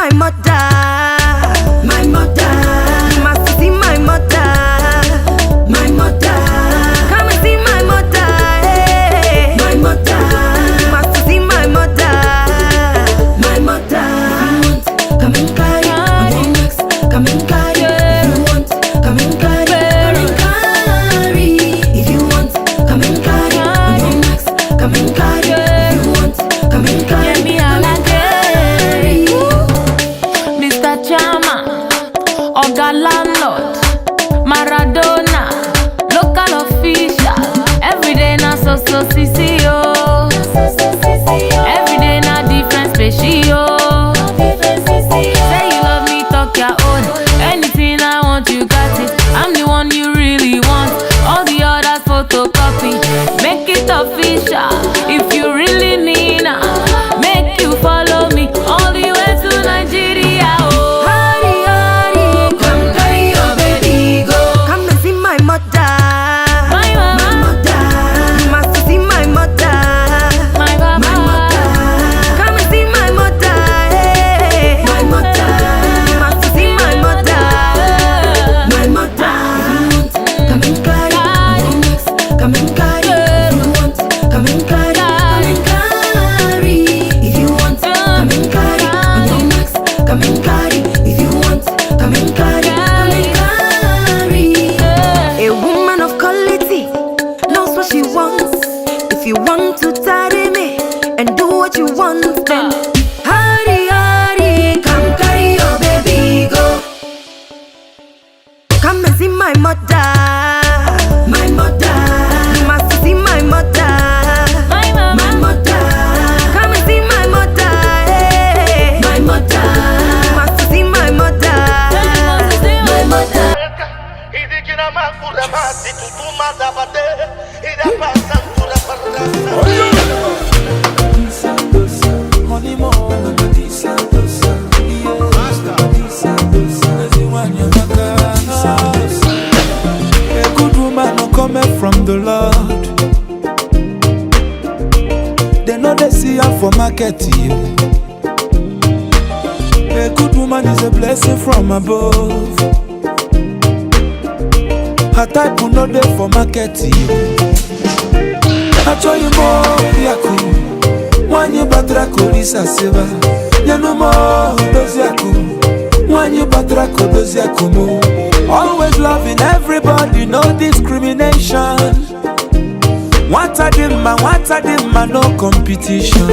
my mother. My mother. You must see my mother. My mother. Come and see my mother. Hey. My mother. You must see my mother. My mother. Come and carry on your necks. Come and carry. If you want, come and carry. Come and carry. If you want, come and carry on your necks. Come and carry. If you want, come and carry. Get me out of there. Mr. Chama, Oga Landlord, Maradona, local official. Every day na so CCO. Every day na different species. Say you love me, talk your own. Anything I want, you got it. I'm the one you really want. All the others photocopy. Make it official. If you really need her, make you follow me all the way to Nigeria. Oh, Hurry, hurry, come carry your baby go. Come and see my mother. my My mama, mother. You must see my mother. my papa. My mother. Come and see my mother. Hey. My mother. You must see my mother. My mother. Come and carry on your necks. Come and carry. If you want, come and carry. Come and carry. If you want, come and carry on your necks. Come and carry. If you want, come and carry. Come and carry. A woman of quality knows what she wants. If you want to tarry me and do what you want, then hurry, hurry, come carry your baby go. Come and see my mother. My mother. You must see my mother. My mama. My mother. Come and see my mother. Hey. My mother. You must see my mother. My mother. A good woman no cometh from the Lord. They know they see her for market. A good woman is a blessing from above. Her type will not there for market. I tell you more, Yaku. One you batra kolisa seva. Yanu more, those Yaku. One you batra kodos Yakumo. Always loving everybody, no discrimination. What a dimma, no competition.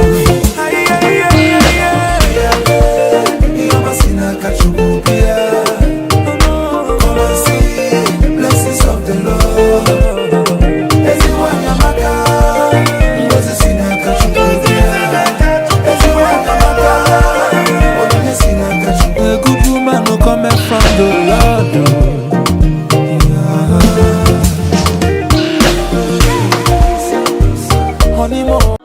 Come and see blessings of the Lord. Everyone Yamaka, was a a good woman no coming from the Lord. Honey more.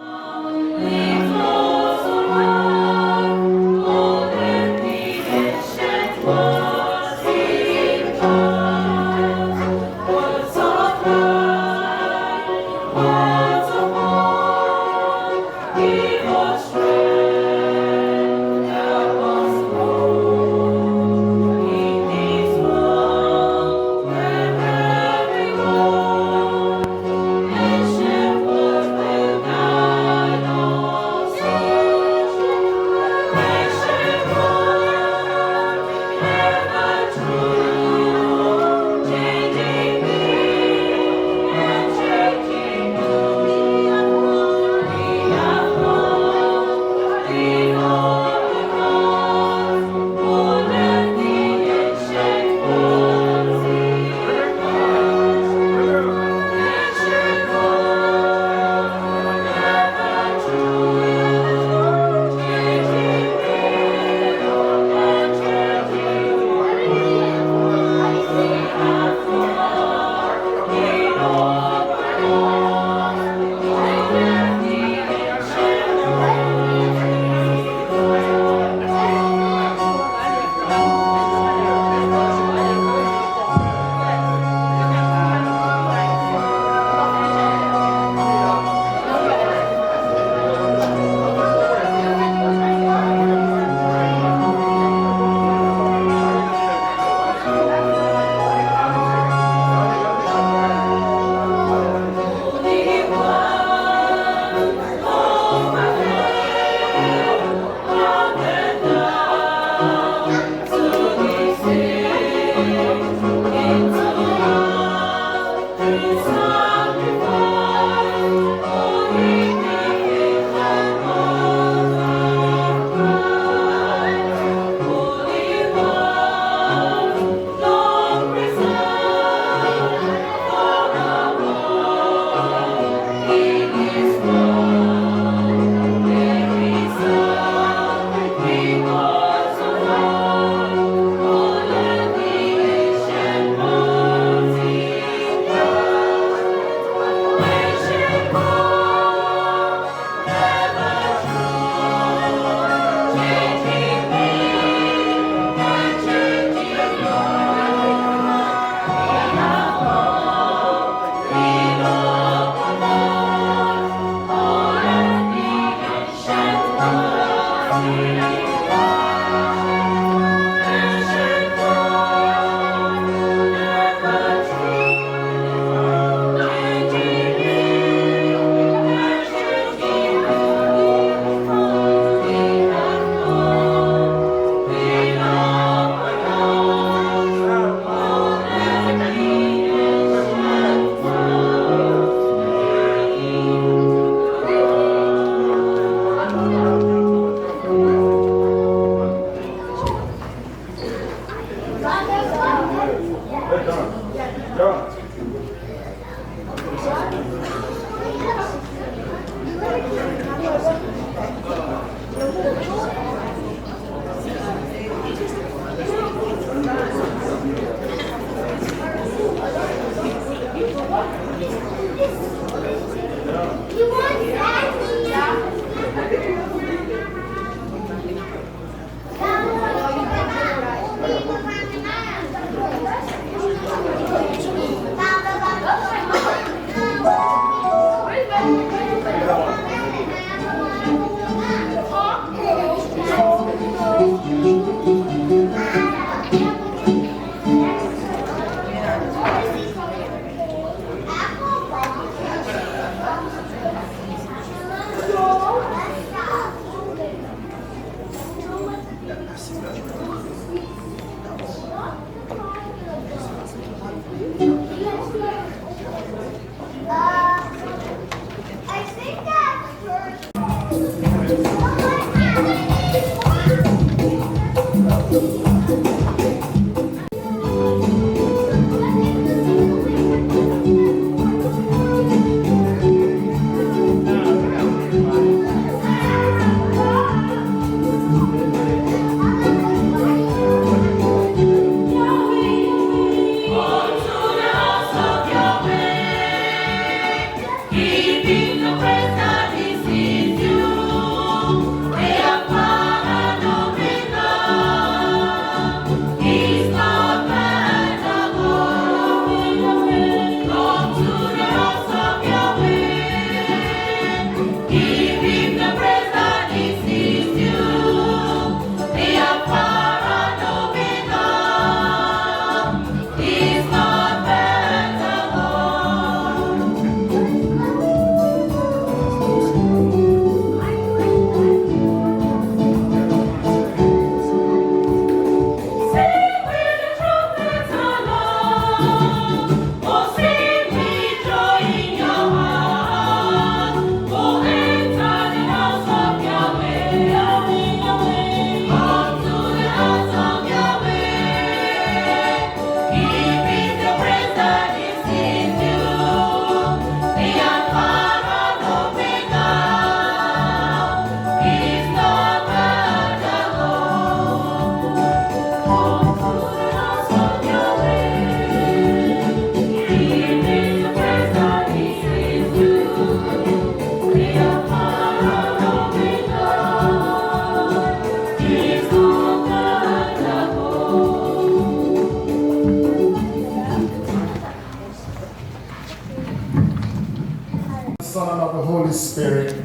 Son, and of the Holy Spirit,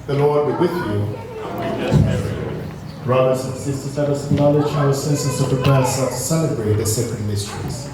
the Lord be with you. Brothers and sisters, let us acknowledge our sins and to prepare ourselves to celebrate the sacred mysteries.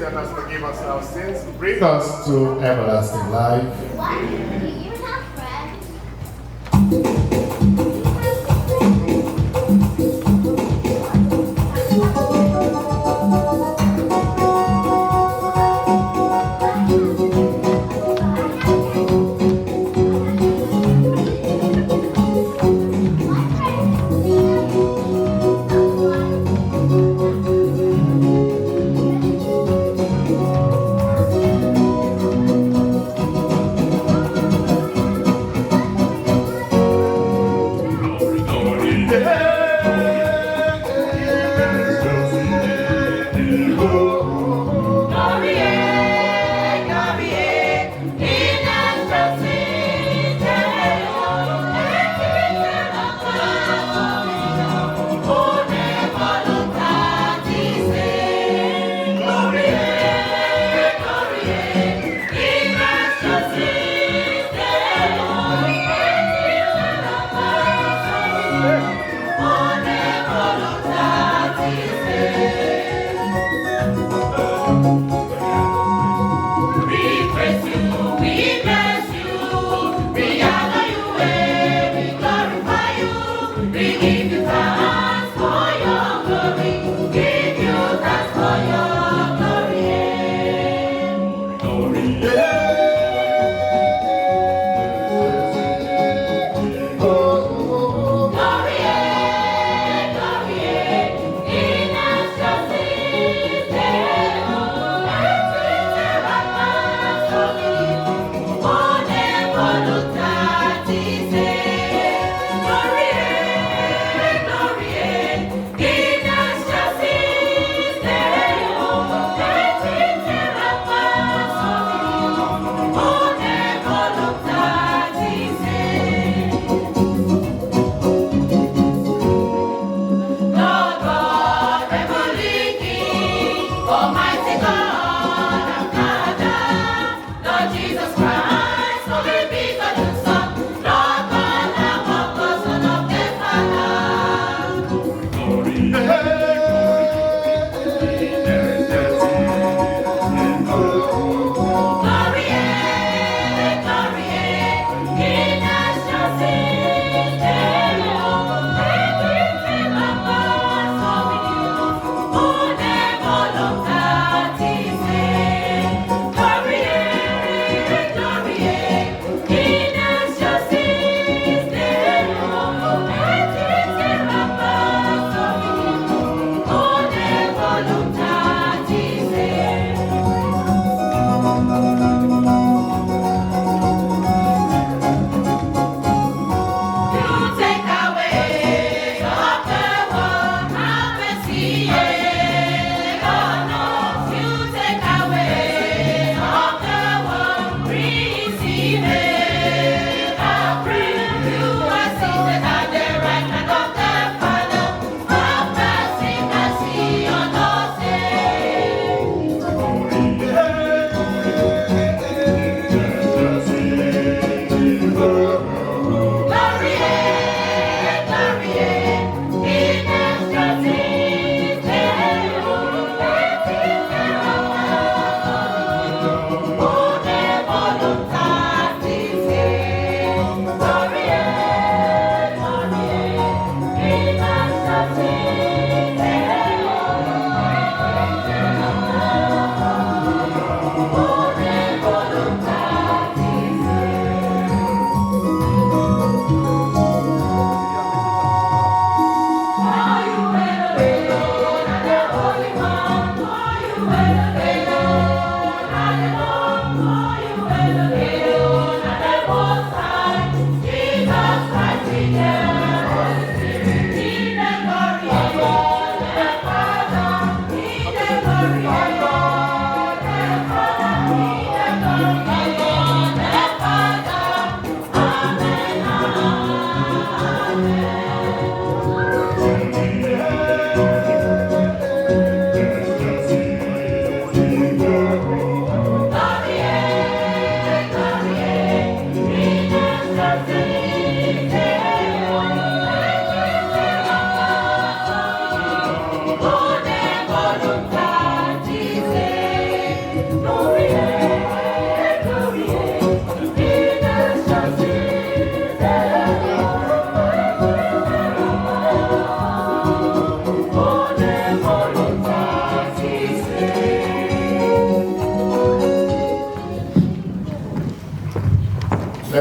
and has forgiven us our sins, bring us to everlasting life. You're not friends.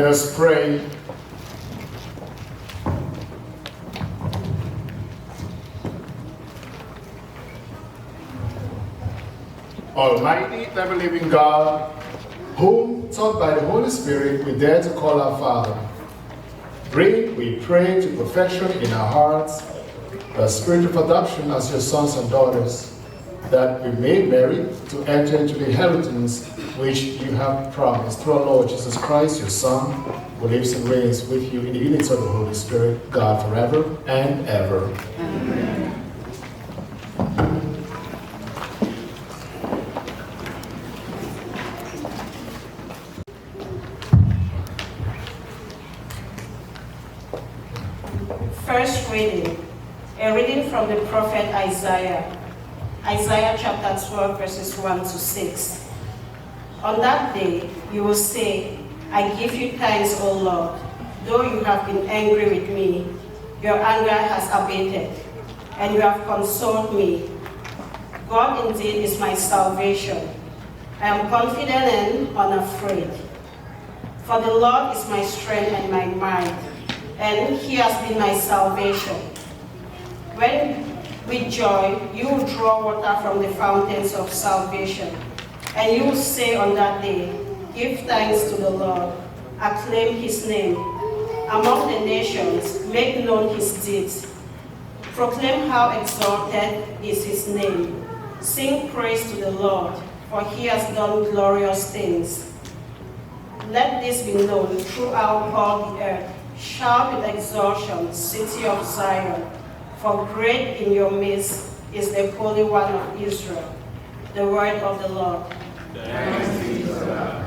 us pray. Almighty, ever-living God, whom, taught by the Holy Spirit, we dare to call our Father, bring, we pray, to perfection in our hearts the spirit of adoption as your sons and daughters, that we may merit to enter into the inheritance which you have promised through our Lord Jesus Christ, your Son, who lives and reigns with you in the unity of the Holy Spirit, God, forever and ever. Amen. First reading, a reading from the prophet Isaiah. Isaiah chapter 12, verses 1 to 6. On that day, you will say, I give you thanks, O Lord. Though you have been angry with me, your anger has abated, and you have consoled me. God indeed is my salvation. I am confident and unafraid. For the Lord is my strength and my might, and he has been my salvation. When with joy you will draw water from the fountains of salvation, and you will say on that day, give thanks to the Lord, acclaim his name. Among the nations, make known his deeds. Proclaim how exalted is his name. Sing praise to the Lord, for he has done glorious things. Let this be known throughout all the earth. Shout with exultation, city of Zion, for great in your midst is the Holy One of Israel. The word of the Lord. Thanks be to God.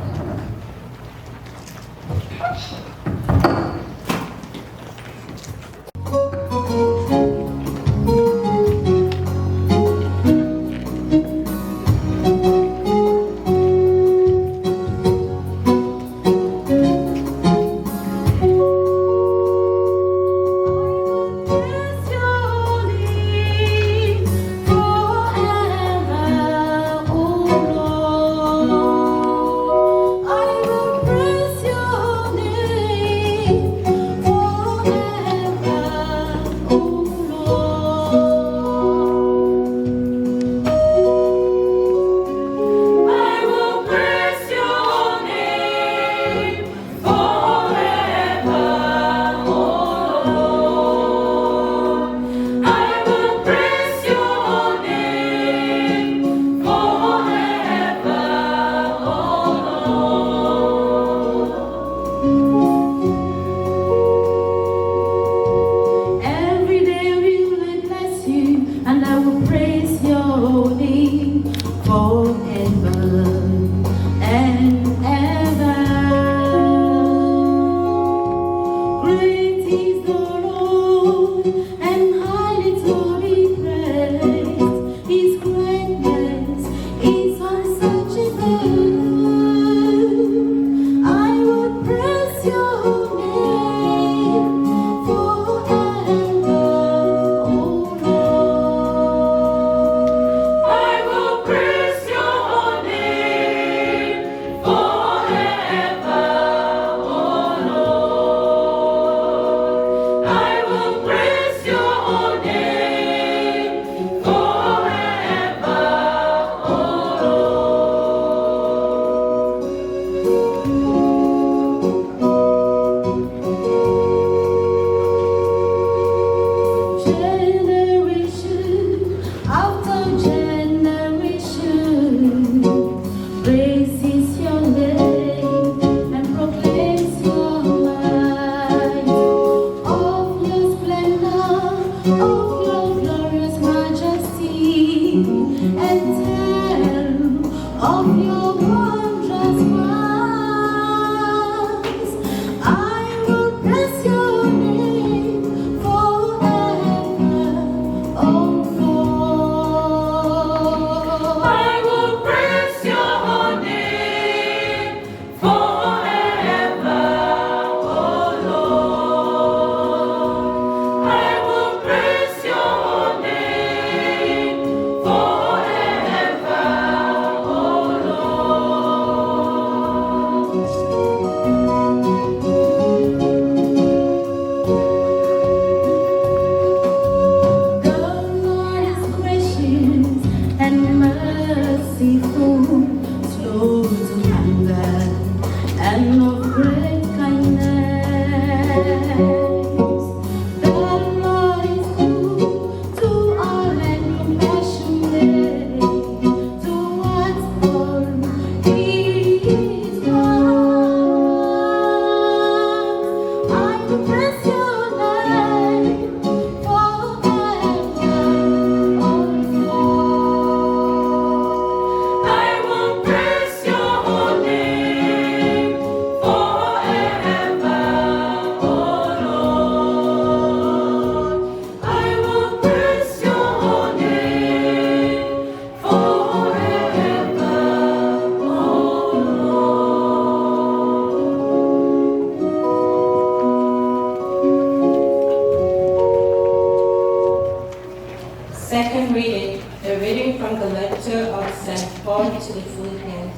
Second reading, a reading from the letter of St. Paul to the Philippians.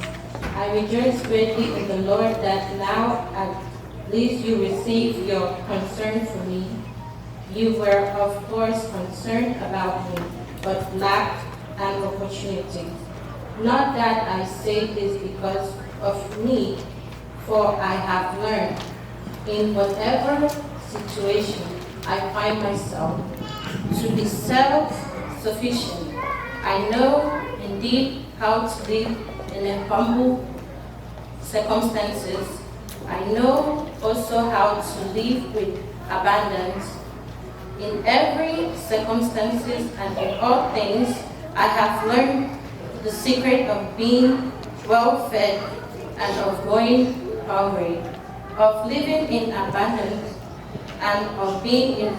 I rejoice greatly in the Lord that now at least you receive your concern for me. You were of course concerned about me, but lacked an opportunity. Not that I say this because of need, for I have learned, in whatever situation I find myself, to be self-sufficient. I know indeed how to live in a humble circumstances. I know also how to live with abundance. In every circumstances and in all things, I have learned the secret of being well fed and of going hungry, of living in abundance and of being in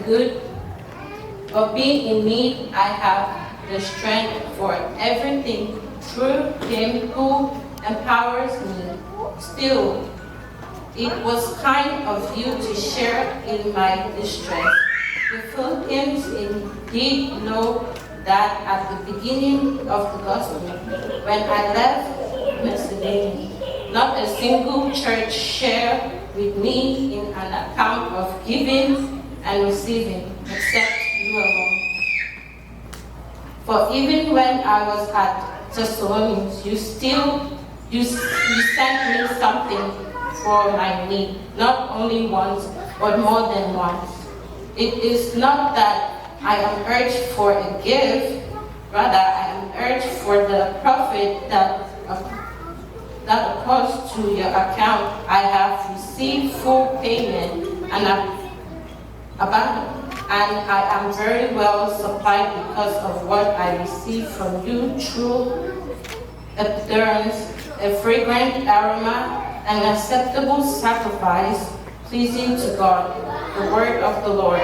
need. I have the strength for everything through Him who empowers me. Still, it was kind of you to share in my distress. The Philippians indeed know that at the beginning of the gospel, when I left Macedonia, not a single church shared with me in an account of giving and receiving, except you alone. For even when I was at Thessalonians, you sent me something for my need, not only once, but more than once. It is not that I am urged for a gift, rather I am urged for the profit that accords to your account. I have received full payment and I am very well supplied because of what I received from you through endurance, a fragrant aroma, an acceptable sacrifice, pleasing to God. The word of the Lord.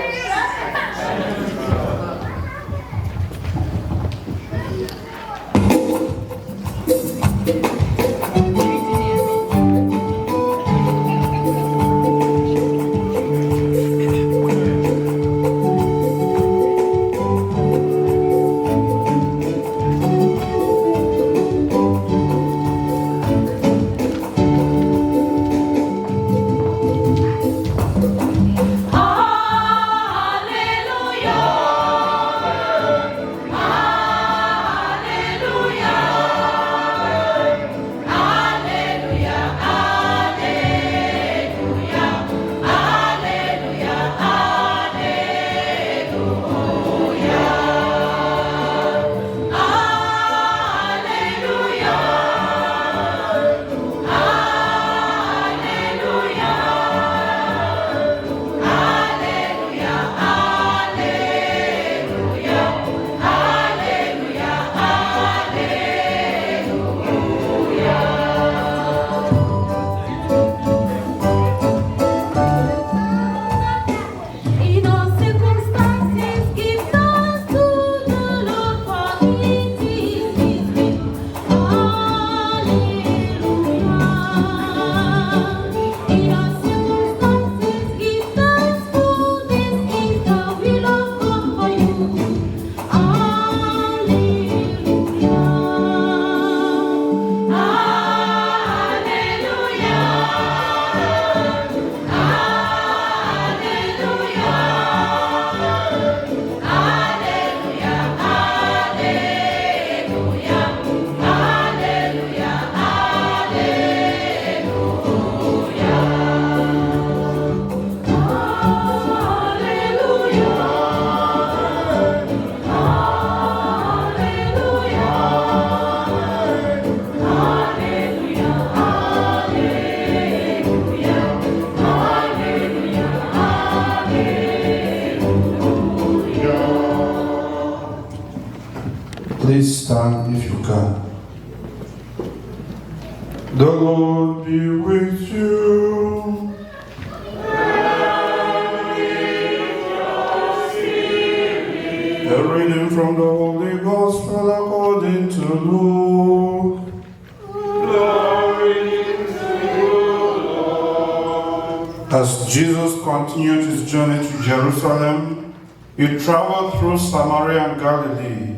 Please stand if you can. The Lord be with you. A reading from the Holy Gospel according to Luke. Glory to you, Lord. As Jesus continued his journey to Jerusalem, He traveled through Samaria and Galilee.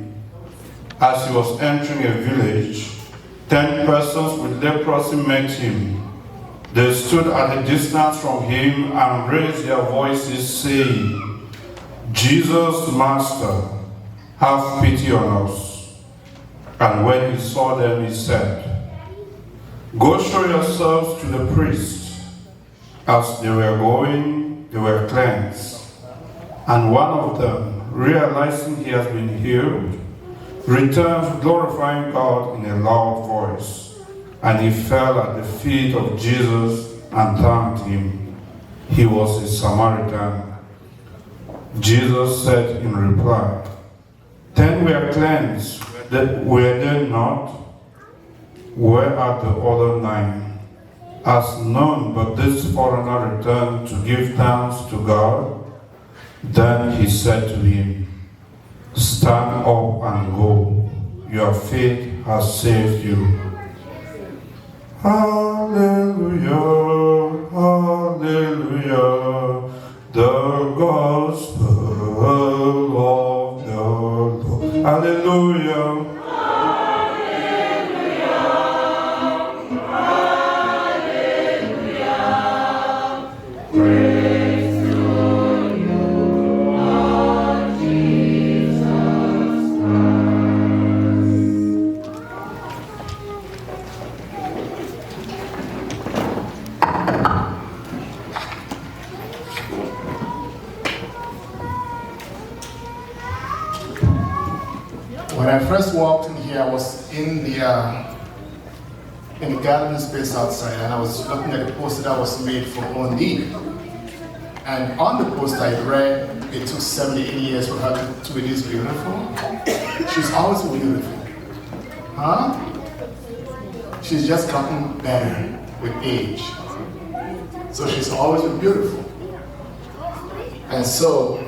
As he was entering a village, 10 persons with leprosy met him. They stood at a distance from him and raised their voices, saying, Jesus, Master, have pity on us. And when he saw them, he said, Go show yourselves to the priests. As they were going, they were cleansed. And one of them, realizing he has been healed, returned glorifying God in a loud voice. And he fell at the feet of Jesus and thanked him. He was a Samaritan. Jesus said in reply, 10 were cleansed, were they not? Where are the other 9? As none but this foreigner returned to give thanks to God, then he said to him, Stand up and go. Your faith has saved you. Hallelujah, hallelujah, the gospel of the Lord. Hallelujah. When I first walked in here, I was in the gathering space outside, and I was looking at the poster that was made for O&D. And on the poster I read, it took 70, 80 years for her to be this beautiful. She's always been beautiful. Huh? She's just gotten better with age. So she's always been beautiful. And so,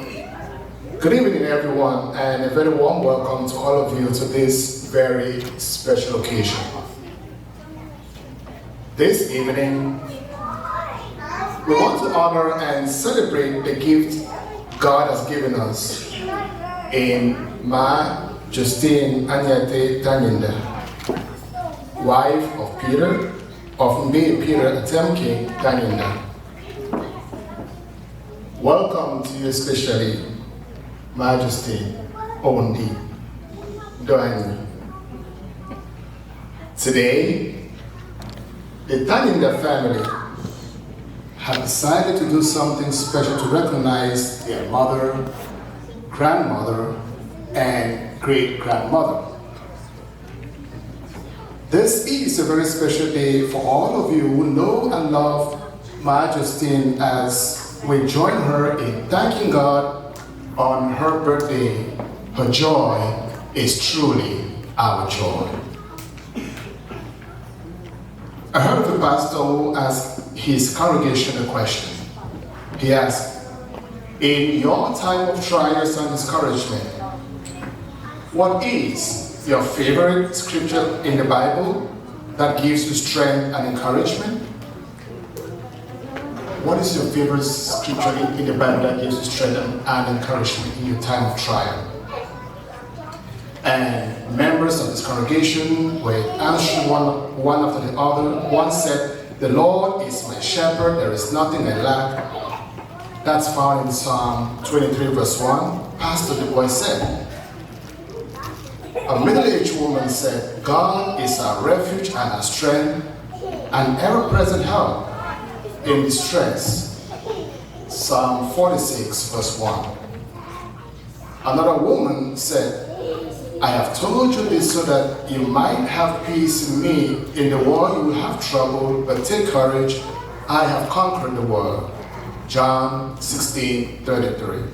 good evening everyone, and a very warm welcome to all of you to this very special occasion. This evening, we want to honor and celebrate the gift God has given us in Ma Justine Anyiateh Tanyindah, wife of Peter, of Mbe Peter Atemke Tanyindah. Welcome to you especially, Majesty, Ondi, Doani. Today, the Tanyindah family have decided to do something special to recognize their mother, grandmother, and great-grandmother. This is a very special day for all of you who know and love Majesty, as we join her in thanking God on her birthday. Her joy is truly our joy. I heard of a pastor who asked his congregation a question. He asked, in your time of trials and discouragement, what is your favorite scripture in the Bible that gives you strength and encouragement? What is your favorite scripture in the Bible that gives you strength and encouragement in your time of trial? And members of this congregation were answering one after the other. One said, the Lord is my shepherd, there is nothing I lack. That's found in Psalm 23 verse 1. Pastor Du Bois said. A middle-aged woman said, God is our refuge and our strength, and ever-present help in distress. Psalm 46 verse 1. Another woman said, I have told you this so that you might have peace in me. In the world you will have trouble, but take courage, I have conquered the world. John 16:33.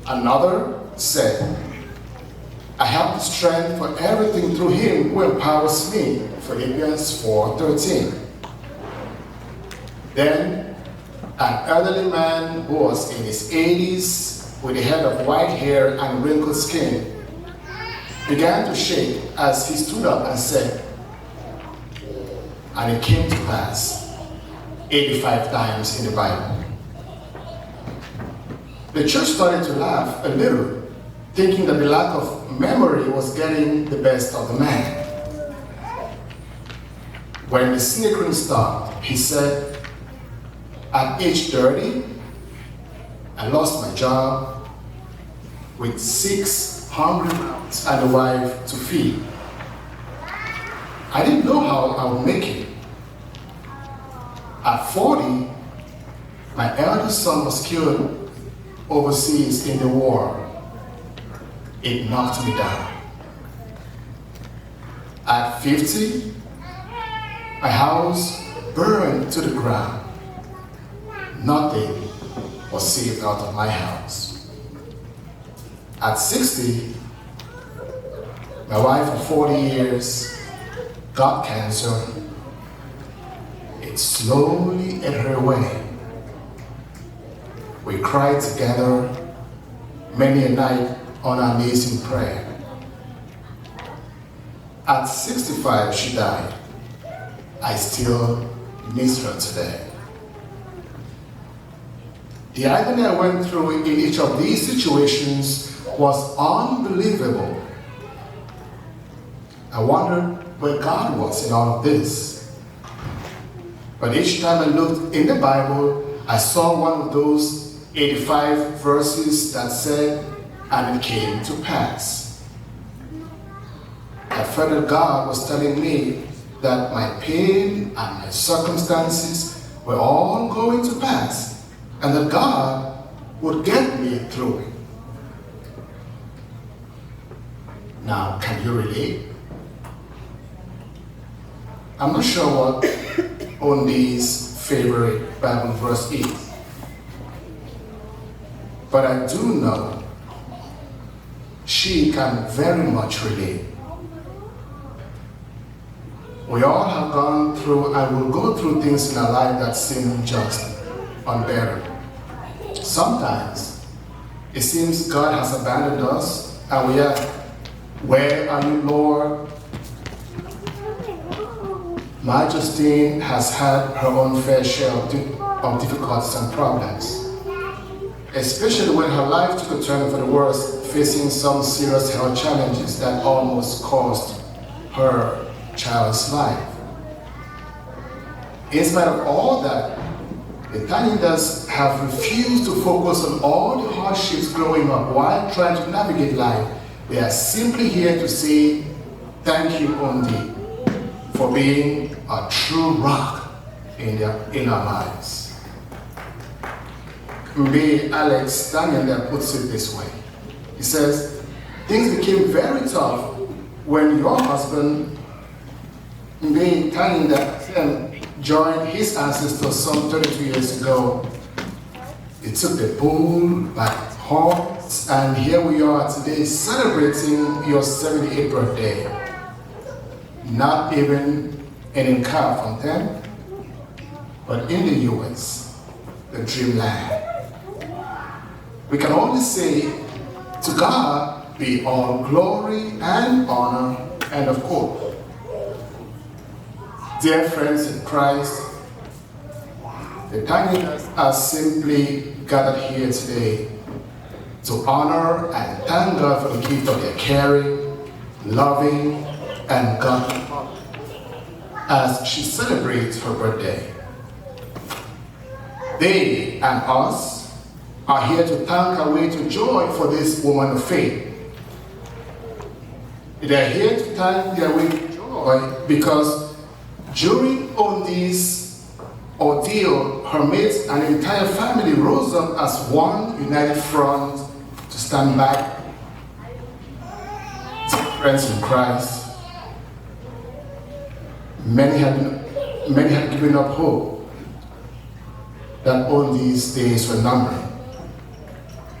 Another said, I have the strength for everything through him who empowers me. Philippians 4:13. Then an elderly man who was in his 80s with a head of white hair and wrinkled skin began to shake as he stood up and said, and it came to pass 85 times in the Bible. The church started to laugh a little, thinking that the lack of memory was getting the best of the man. When the snickering stopped, he said, at age 30, I lost my job with 6 hungry mouths and a wife to feed. I didn't know how I would make it. At 40, my eldest son was killed overseas in the war. It knocked me down. At 50, my house burned to the ground. Nothing was saved out of my house. At 60, my wife of 40 years got cancer. It slowly ate her away. We cried together many a night on our knees in prayer. At 65, she died. I still miss her today. The agony I went through in each of these situations was unbelievable. I wondered where God was in all of this. But each time I looked in the Bible, I saw one of those 85 verses that said, and it came to pass. I felt that God was telling me that my pain and my circumstances were all going to pass, and that God would get me through it. Now, can you relate? I'm not sure what Ondi's favorite Bible verse is, but I do know she can very much relate. We all have gone through and will go through things in our life that seem just unbearable. Sometimes it seems God has abandoned us and we are, where are you, Lord? My Justine has had her own fair share of difficulties and problems, especially when her life took a turn for the worse, facing some serious health challenges that almost cost her child's life. In spite of all that, the Tanyindah'S have refused to focus on all the hardships growing up while trying to navigate life. They are simply here to say, thank you, Ondi, for being a true rock in our lives. Mbe Alex Tanyindah puts it this way. He says, things became very tough when your husband, Mbe Tanyindah, joined his ancestors some 32 years ago. It took the bull by the horns, and here we are today celebrating your 78th birthday. Not even in California, but in the US, the dreamland. We can only say, to God be all glory and honor, and of course, dear friends in Christ, the Tanyindah'S are simply gathered here today to honor and thank God for the gift of their caring, loving, and godly heart as she celebrates her birthday. They and us are here to thank our way to joy for this woman of faith. They are here to thank their way to joy because during Ondi's ordeal, her mates and entire family rose up as one united front to stand back. Friends in Christ, many had given up hope that Ondi's days were numbered.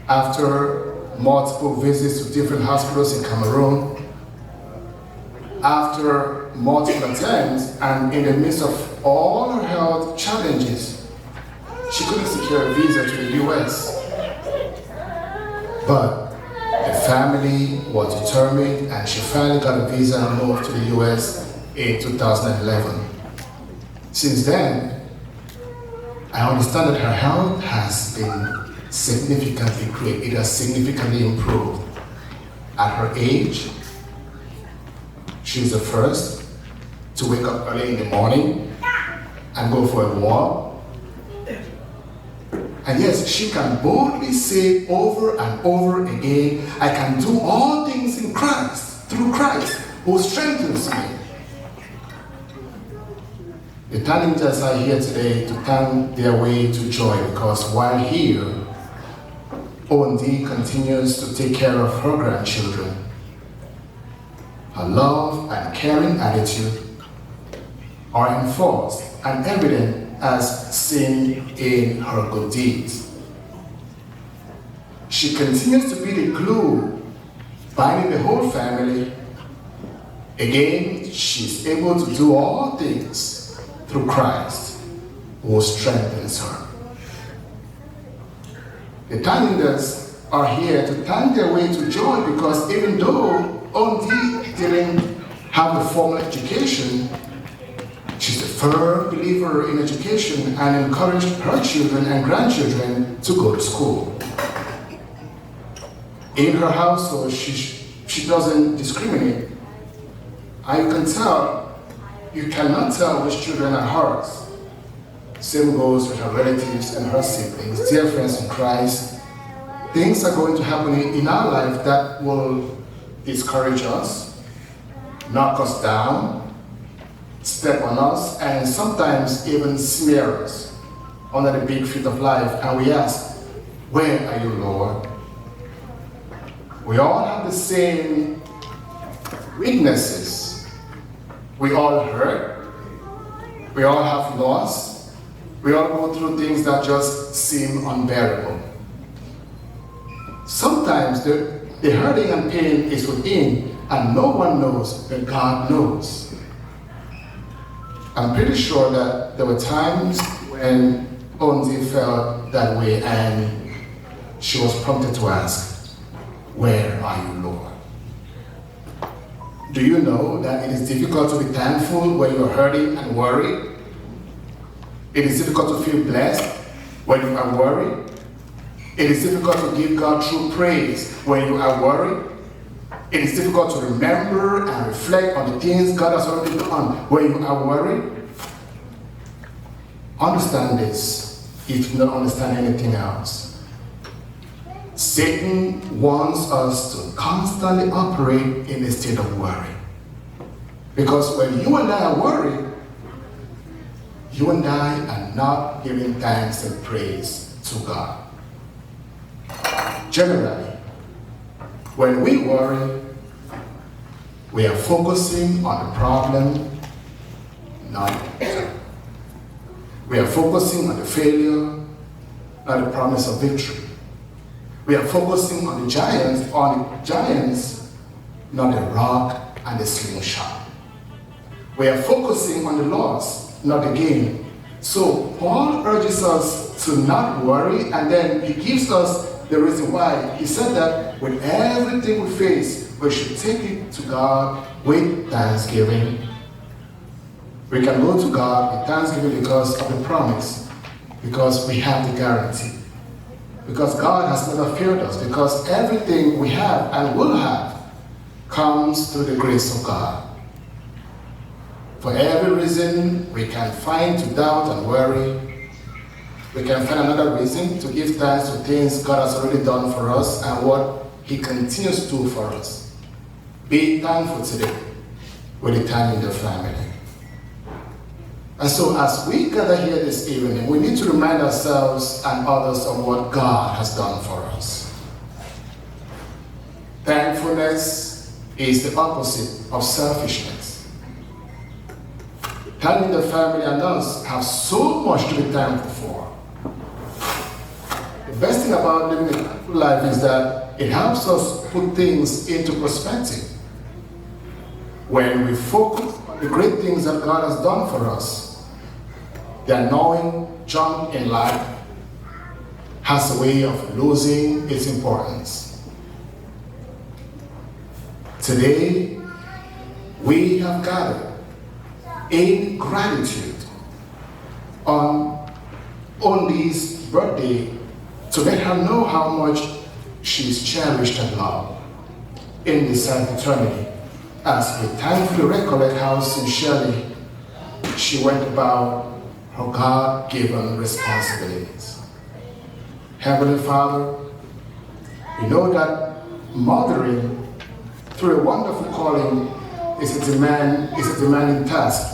After multiple visits to different hospitals in Cameroon, after multiple attempts, and in the midst of all her health challenges, she couldn't secure a visa to the US. But the family was determined, and she finally got a visa and moved to the US in 2011. Since then, I understand that her health has been significantly great. It has significantly improved. At her age, she's the first to wake up early in the morning and go for a walk. And yes, she can boldly say over and over again, I can do all things in Christ, through Christ, who strengthens me. The Tanyindah'S are here today to thank their way to joy, because while here, O&D continues to take care of her grandchildren. Her love and caring attitude are enforced and evident as seen in her good deeds. She continues to be the glue binding the whole family. Again, she's able to do all things through Christ, who strengthens her. The Tanyindah'S are here to thank their way to joy, because even though O&D didn't have a formal education, she's a firm believer in education and encouraged her children and grandchildren to go to school. In her household, she doesn't discriminate. You cannot tell which children are hers. Same goes with her relatives and her siblings. Dear friends in Christ, things are going to happen in our life that will discourage us, knock us down, step on us, and sometimes even smear us under the big feet of life. And we ask, where are you, Lord? We all have the same weaknesses. We all hurt. We all have loss. We all go through things that just seem unbearable. Sometimes the hurting and pain is within, and no one knows, but God knows. I'm pretty sure that there were times when O&D felt that way, and she was prompted to ask, where are you, Lord? Do you know that it is difficult to be thankful when you're hurting and worried? It is difficult to feel blessed when you are worried. It is difficult to give God true praise when you are worried. It is difficult to remember and reflect on the things God has already done when you are worried. Understand this if you don't understand anything else. Satan wants us to constantly operate in a state of worry. Because when you and I are worried, you and I are not giving thanks and praise to God. Generally, when we worry, we are focusing on the problem, not the We are focusing on the failure, not the promise of victory. We are focusing on the giants, not the rock and the slingshot. We are focusing on the loss, not the gain. So Paul urges us to not worry, and then he gives us the reason why. He said that with everything we face, we should take it to God with thanksgiving. We can go to God with thanksgiving because of the promise, because we have the guarantee. Because God has never failed us, because everything we have and will have comes through the grace of God. For every reason we can find to doubt and worry, we can find another reason to give thanks to things God has already done for us and what He continues to do for us. Be thankful today with the Tanyindah'S family. And so as we gather here this evening, we need to remind ourselves and others of what God has done for us. Thankfulness is the opposite of selfishness. Tanyindah'S family and us have so much to be thankful for. The best thing about living a thankful life is that it helps us put things into perspective. When we focus on the great things that God has done for us, the annoying junk in life has a way of losing its importance. Today, we have gathered in gratitude on Only's birthday to let her know how much she is cherished and loved in this side of eternity, as we thankfully recollect how sincerely she went about her God-given responsibilities. Heavenly Father, we know that mothering through a wonderful calling is a demanding task,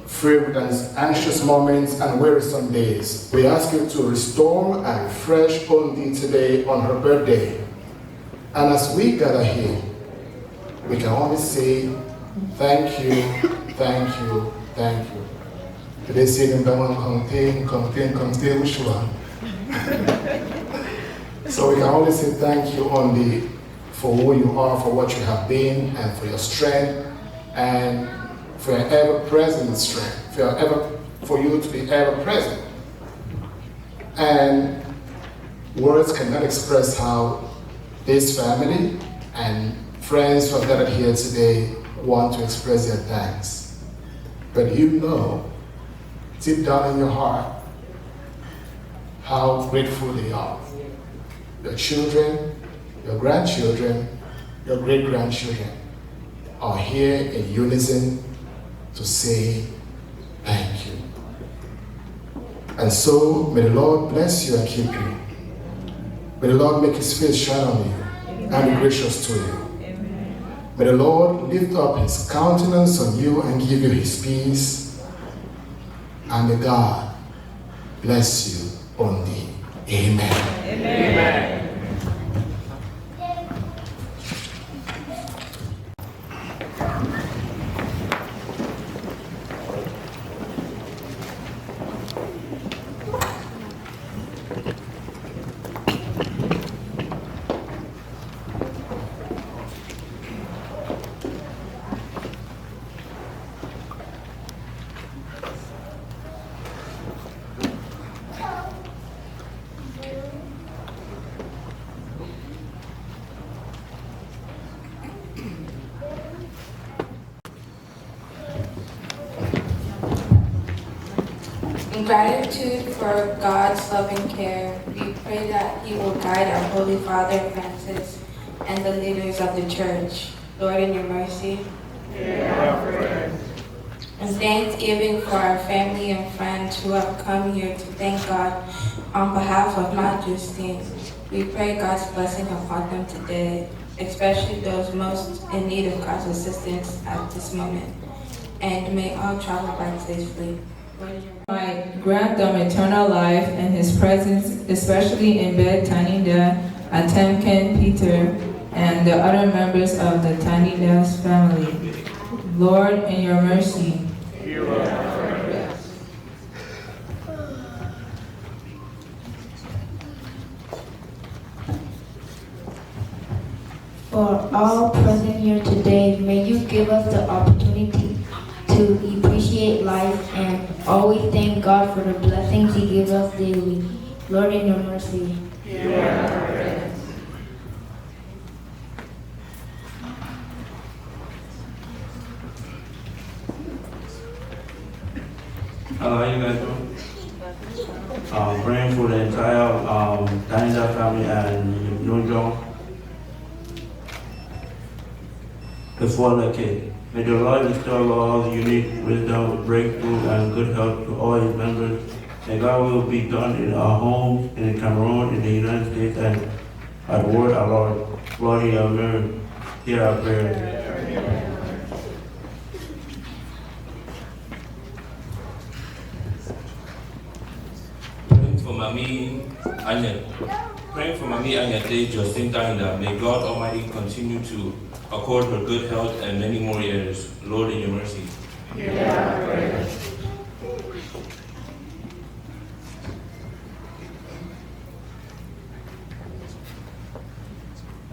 filled with anxious moments and wearisome days. We ask you to restore and refresh Ondi today on her birthday. And as we gather here, we can only say thank you, thank you, thank you. Today, say so we can only say thank you only for who you are, for what you have been, and for your strength, and for your ever-present strength, for you to be ever-present. And words cannot express how this family and friends who have gathered here today want to express their thanks. But you know, deep down in your heart, how grateful they are. Your children, your grandchildren, your great-grandchildren are here in unison to say thank you. And so, may the Lord bless you and keep you. May the Lord make his face shine on you and be gracious to you. May the Lord lift up his countenance on you and give you his peace. And may God bless you only. Amen. Amen. In gratitude for God's loving care, we pray that He will guide our Holy Father Francis and the leaders of the Church. Lord, in your mercy. And thanksgiving for our family and friends who have come here to thank God on behalf of Mount Justine. We pray God's blessing upon them today, especially those most in need of God's assistance at this moment. And may all travel back safely. Might grant them eternal life and his presence, especially in bed Tanyindah, Atemken, Peter, and the other members of the Tanyindah'S family. Lord, in your mercy. For all present here today, may you give us the opportunity to appreciate life and always thank God for the blessings He gives us daily. Lord, in your mercy. Hello, how you guys doing? Praying for the entire Tanyindah'S family and Nunjong. Before the kid. May the Lord restore all unique wisdom, breakthrough, and good health to all his members. May God will be done in our homes, in Cameroon, in the United States, and at the world, our Lord. Lord, hear our prayer. Praying for Mami Anyiateh, Justine Tanyindah. May God Almighty continue to accord her good health and many more years. Lord, in your mercy.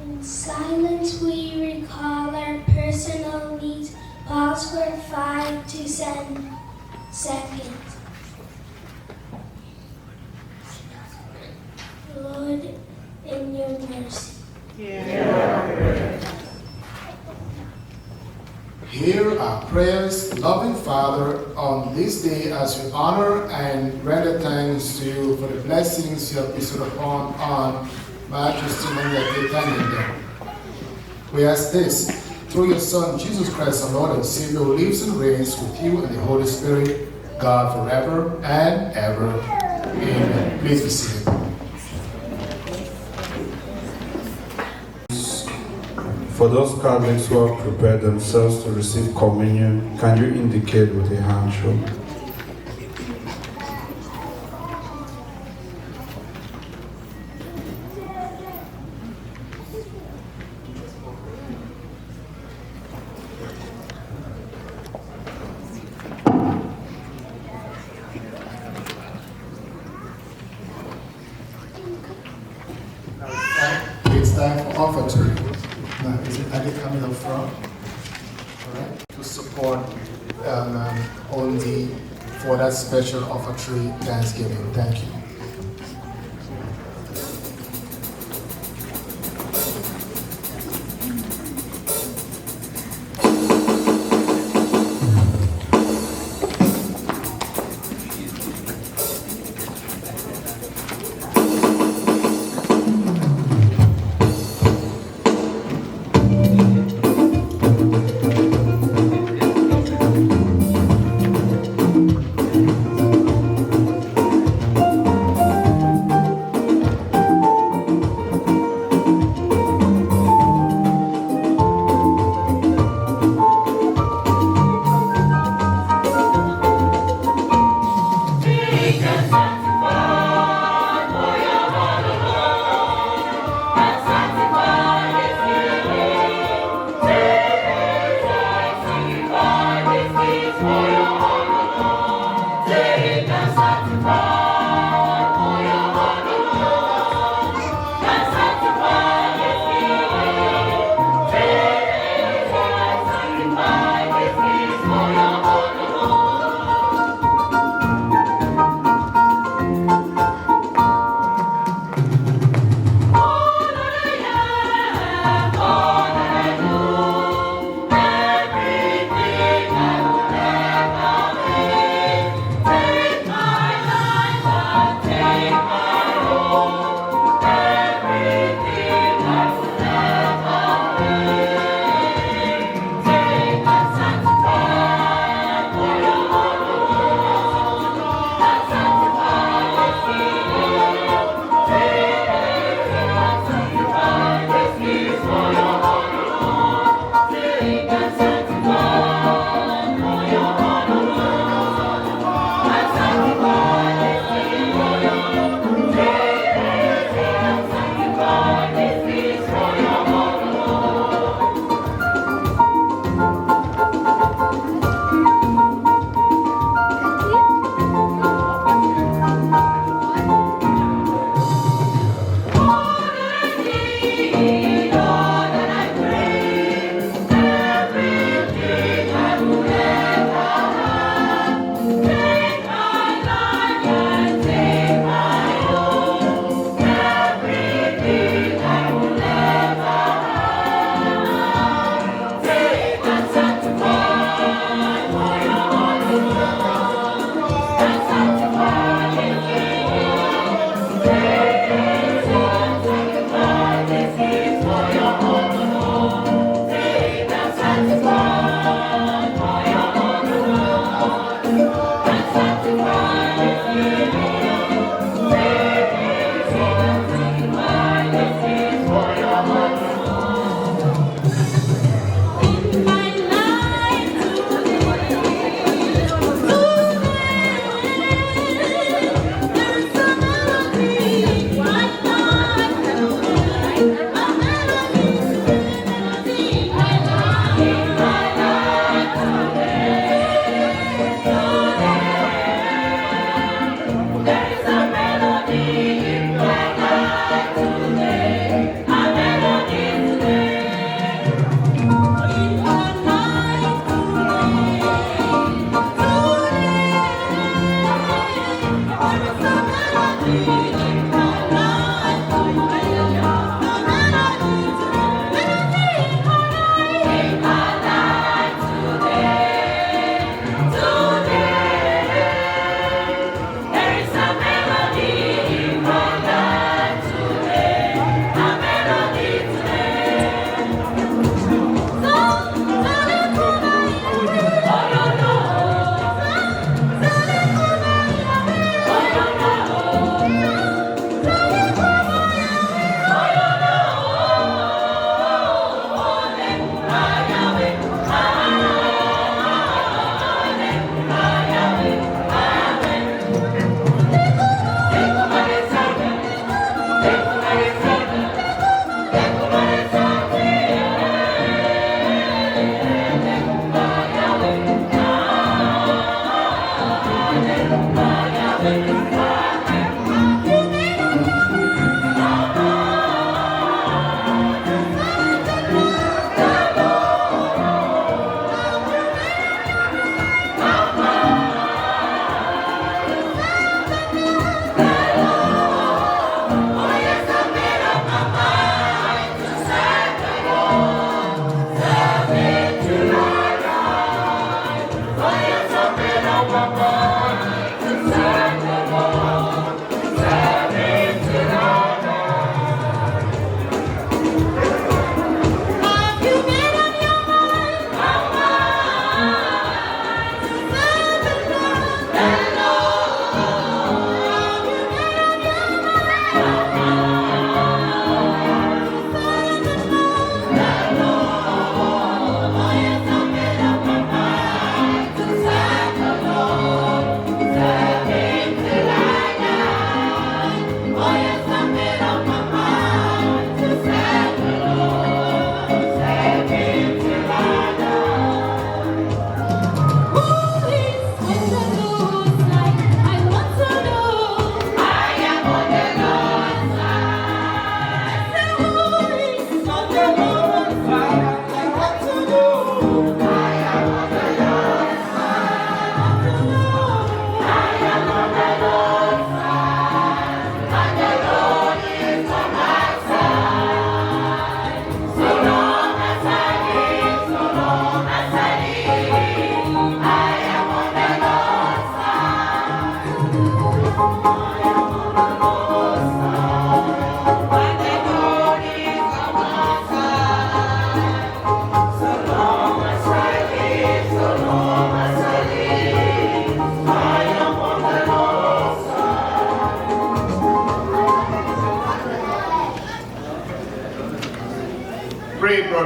In silence, we recall our personal needs. Pause for 5 to 7 seconds. Lord, in your mercy. Hear our prayers, loving Father, on this day as we honor and render thanks to you for the blessings you have bestowed upon Majesty Anyiateh Tanyindah. We ask this through your Son, Jesus Christ, our Lord and Savior, who lives and reigns with you and the Holy Spirit, God forever and ever. Amen. Please be seated. For those Catholics who have prepared themselves to receive communion, can you indicate with a hand show? It's time for offertory. Are they coming up front? All right. To support only for that special offertory Thanksgiving. Thank you.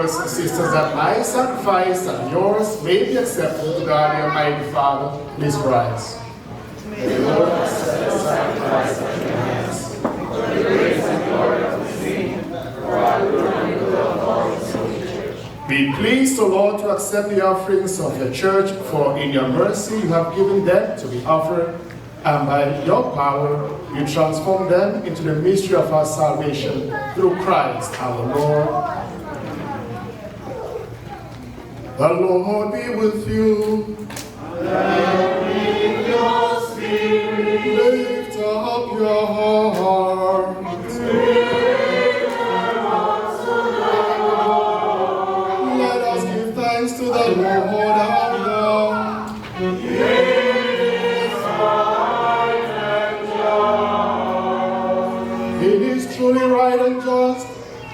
brothers and sisters, that my sacrifice and yours may be acceptable to God, the Almighty Father. Please rise. May the Lord accept the sacrifice of your hands, for the grace and glory of His name, for our good and good of all His holy church. Be pleased, O Lord, to accept the offerings of your church, for in your mercy you have given them to be offered, and by your power you transform them into the mystery of our salvation through Christ our Lord. The Lord be with you. And with your spirit. Lift up your hearts. Let us give thanks to the Lord our God. It is truly right and just,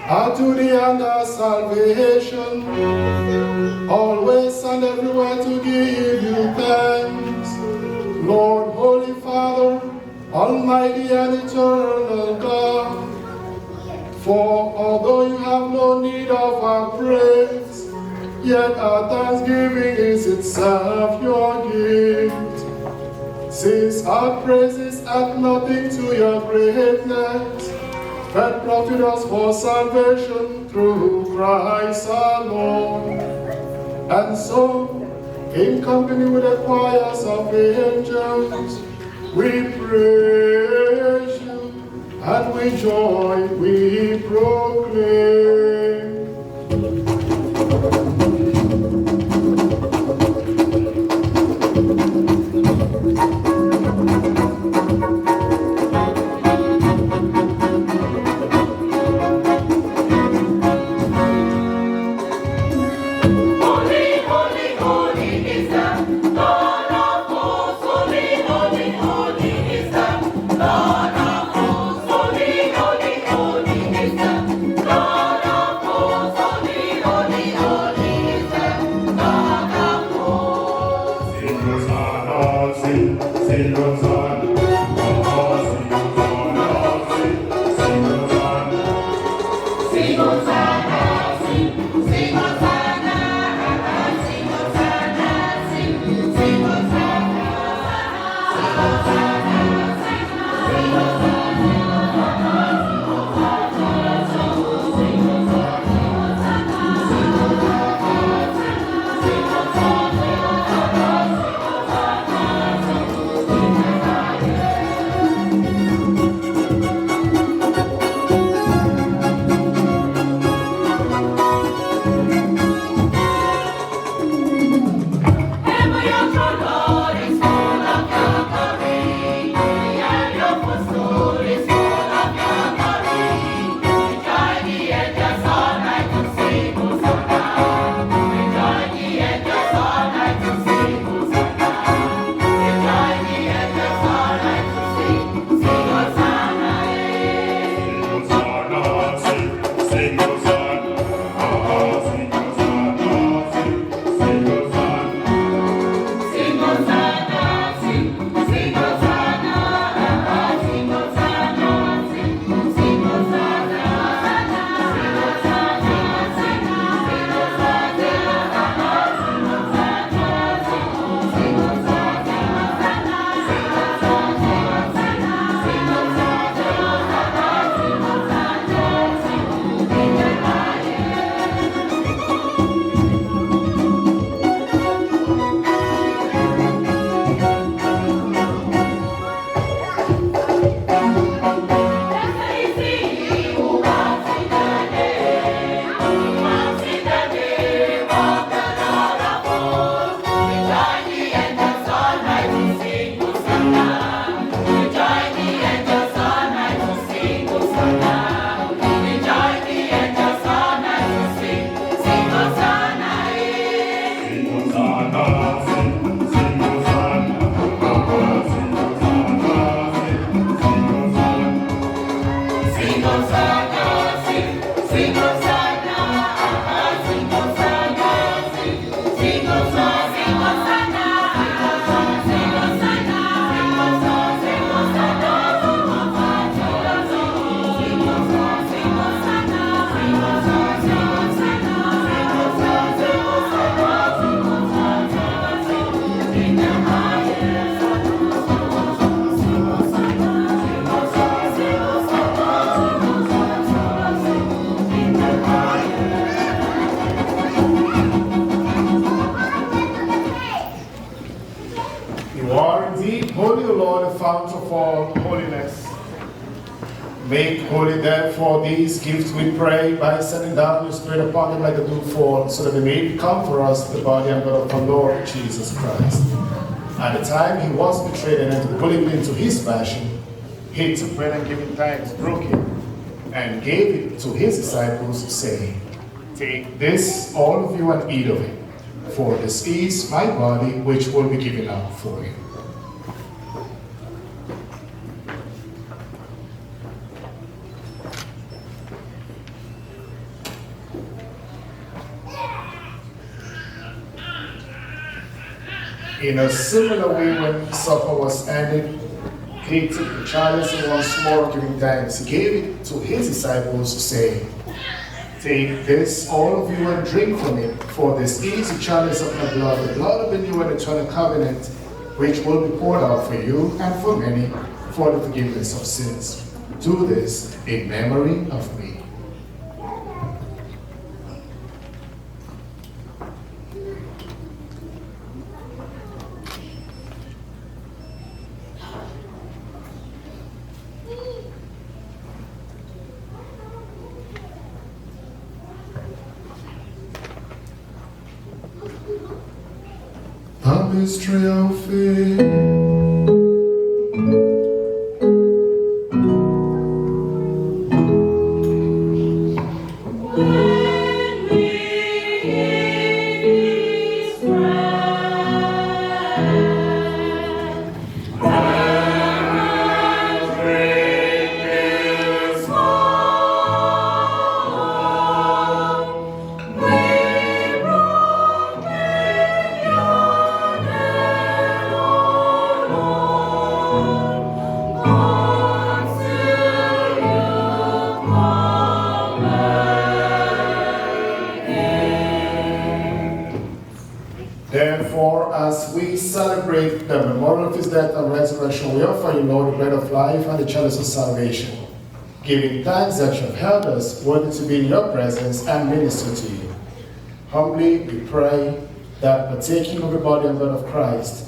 our duty and our salvation, always and everywhere to give you thanks, Lord, Holy Father, Almighty and eternal God. For although you have no need of our praise, yet our thanksgiving is itself your gift. Since our praises add nothing to your greatness, that profit us for salvation through Christ our Lord. And so, in company with the choirs of angels, we praise you, and with joy we proclaim. Lord of fount of all holiness. Make holy therefore these gifts, we pray, by sending down your Spirit upon them like the dew fall, so that they may become for us the body and blood of our Lord Jesus Christ. At the time he was betrayed and entered pulling into his passion, he took bread and giving thanks, broke it, and gave it to his disciples, saying, "Take this, all of you, and eat of it, for this is my body, which will be given up for you." In a similar way, when supper was ended, he took the chalice and once more giving thanks, he gave it to his disciples, saying, "Take this, all of you, and drink from it, for this is the chalice of my blood, the blood of the new and eternal covenant, which will be poured out for you and for many for the forgiveness of sins. Do this in memory of me." The mystery of faith. Therefore, as we celebrate the memorial of his death and resurrection, we offer you, Lord, the bread of life and the chalice of salvation, giving thanks that you have held us worthy to be in your presence and minister to you. Humbly we pray that, partaking of the body and blood of Christ,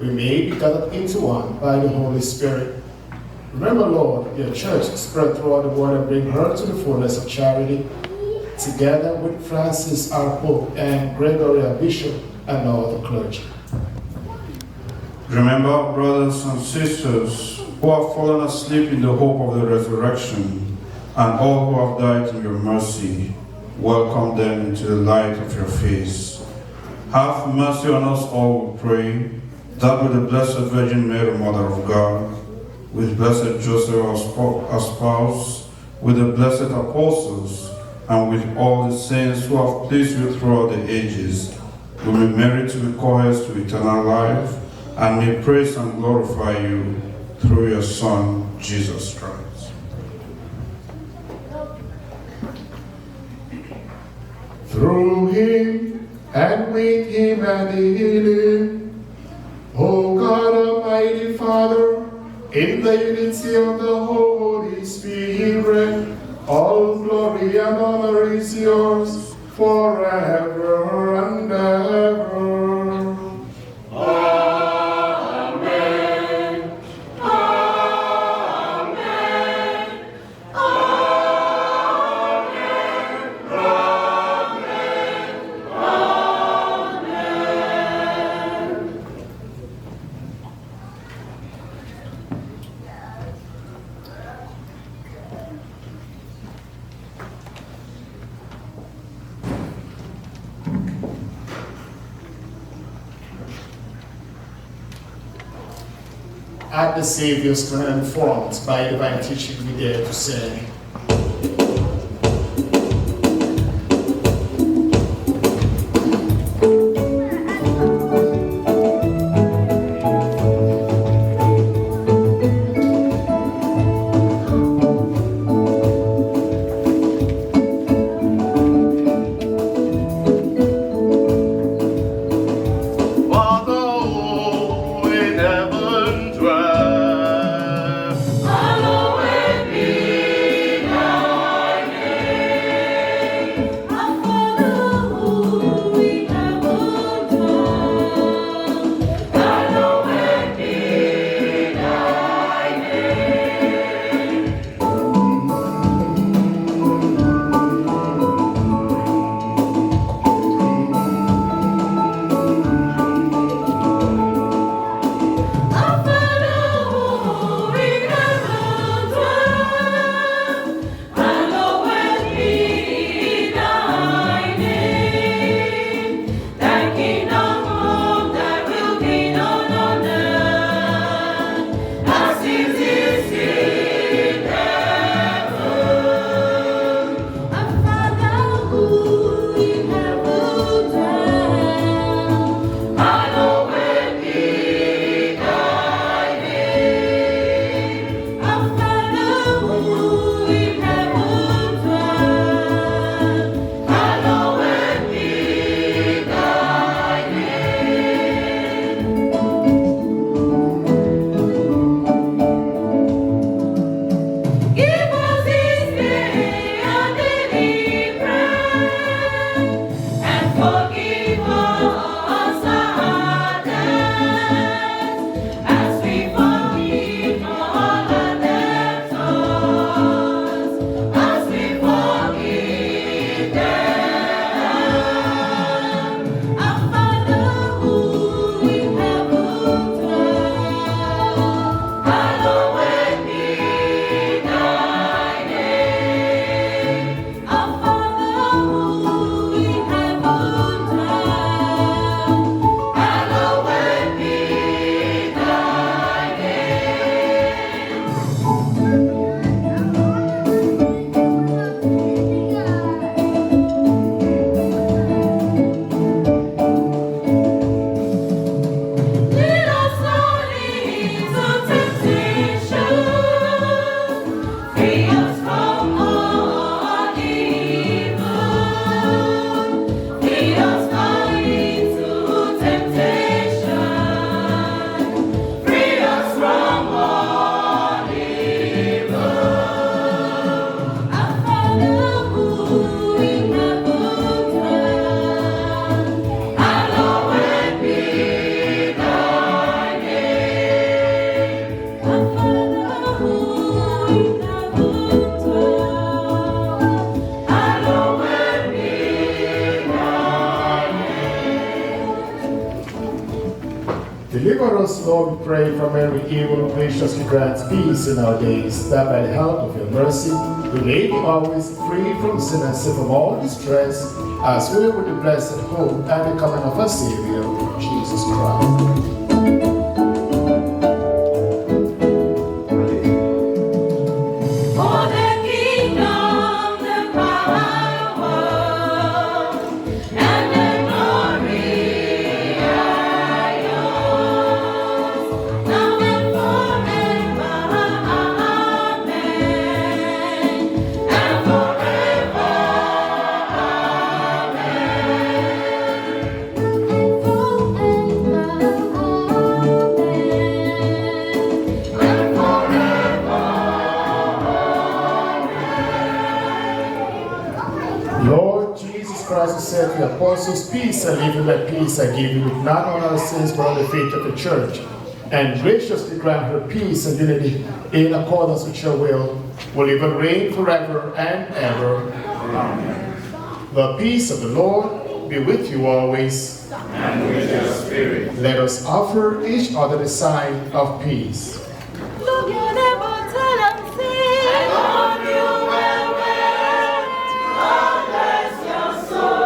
we may be gathered into one by the Holy Spirit. Remember, Lord, your church spread throughout the world and bring her to the fullness of charity, together with Francis our Pope and Gregory our Bishop and all the clergy. Remember, brothers and sisters, who have fallen asleep in the hope of the resurrection, and all who have died in your mercy. Welcome them into the light of your face. Have mercy on us all, we pray, that with the Blessed Virgin Mary, Mother of God, with Blessed Joseph our spouse, with the blessed apostles, and with all the saints who have pleased you throughout the ages, we may merit to be co-heirs to eternal life, and may praise and glorify you through your Son, Jesus Christ. Through him, and with him, and in him, O God, Almighty Father, in the unity of the Holy Spirit, all glory and honor is yours, forever and ever. Amen. Amen. Amen. Amen. Amen. At the Savior's command, informed by divine teaching, we dare to say, Hallowed be Deliver us, Lord, we pray, from every evil, graciously grant peace in our days, that by the help of your mercy, we may be always free from sin and safe from all distress, as we with the blessed hope and the coming of our Savior, Jesus Christ. Said to the apostles, peace I leave you, my peace I give you, not on our sins but on the faith of the church, and graciously grant her peace and unity in accordance with your will live and reign forever and ever. Amen. The peace of the Lord be with you always, and with your spirit. Let us offer each other the sign of peace. Look at them, tell them, say, I love you well, well. God bless your soul.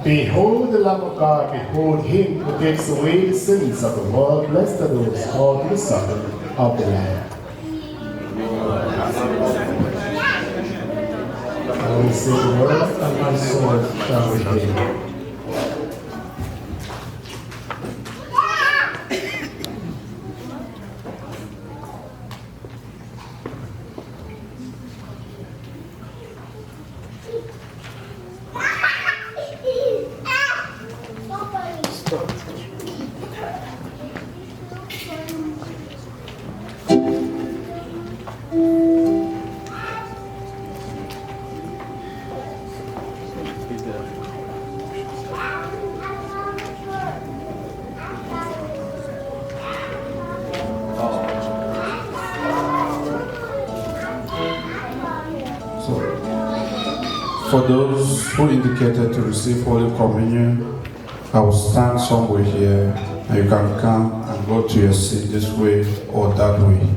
Behold the Lamb of God, behold him who takes away the sins of the world. Blessed are those called to the supper of the Lamb. I will say the word, and my soul shall redeem. For those who indicated to receive Holy Communion, I will stand somewhere here, and you can come and go to your seat this way or that way.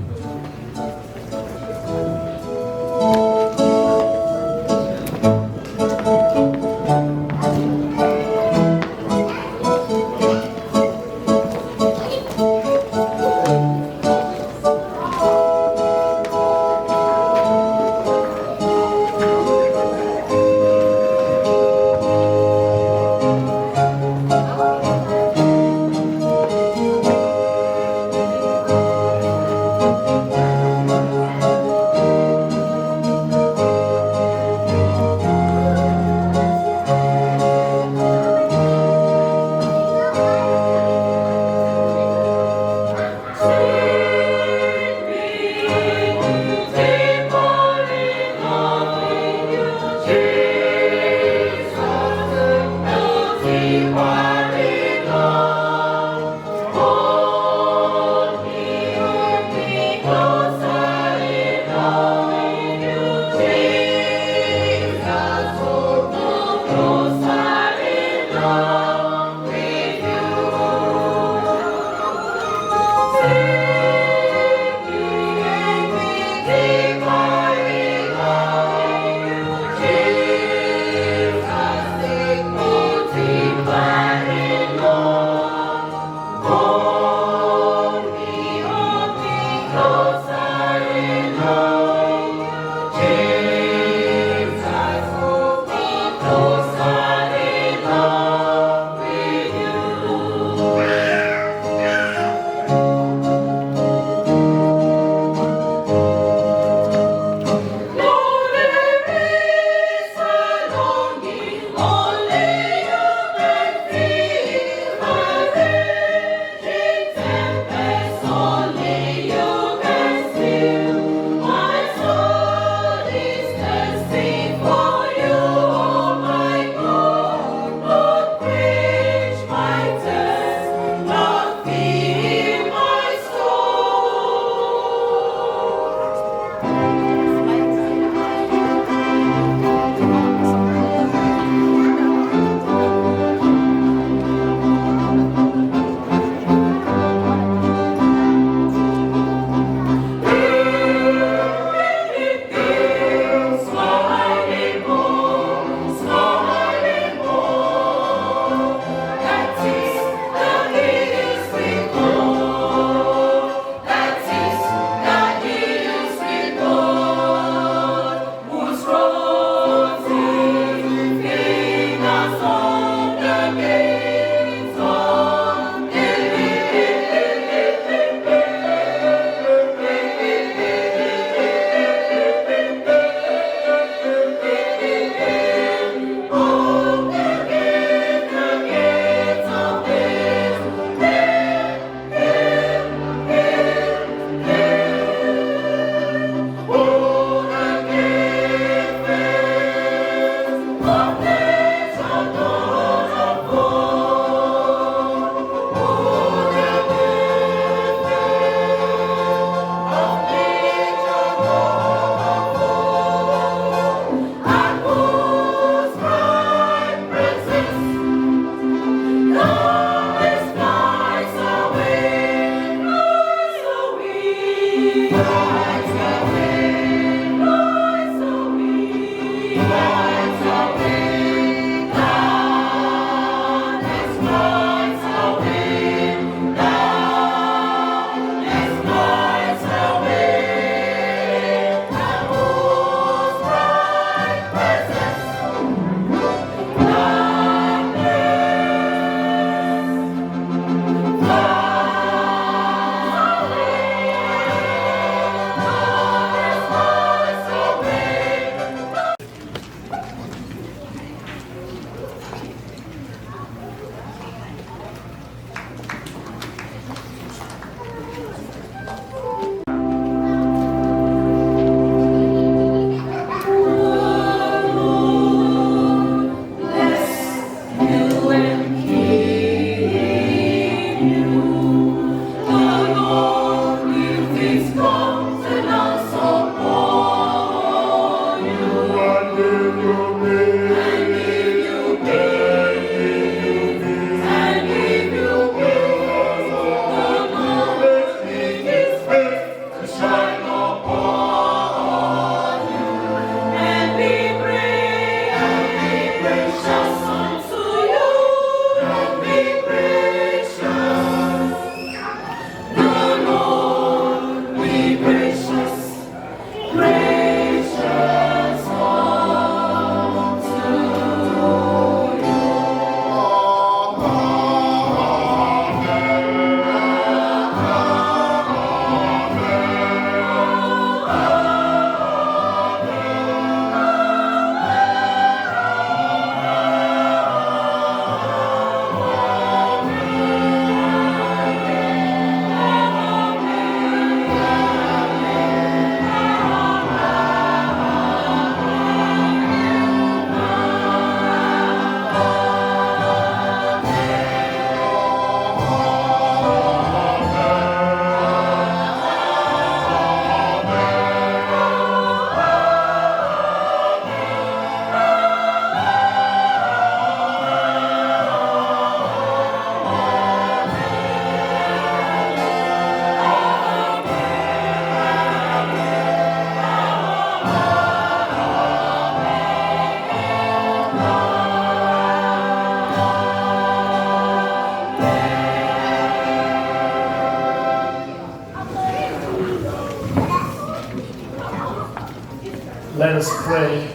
Let us pray.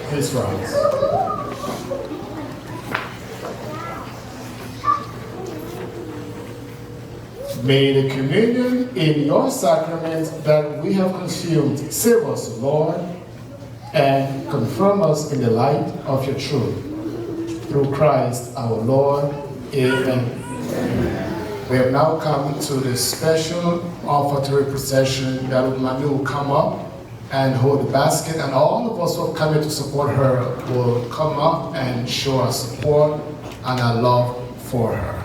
Please rise. May the communion in your sacrament that we have consumed save us, Lord, and confirm us in the light of your truth. Through Christ our Lord. Amen. We have now come to the special offertory procession that Mami will come up and hold the basket, and all of us who have come here to support her will come up and show our support and our love for her.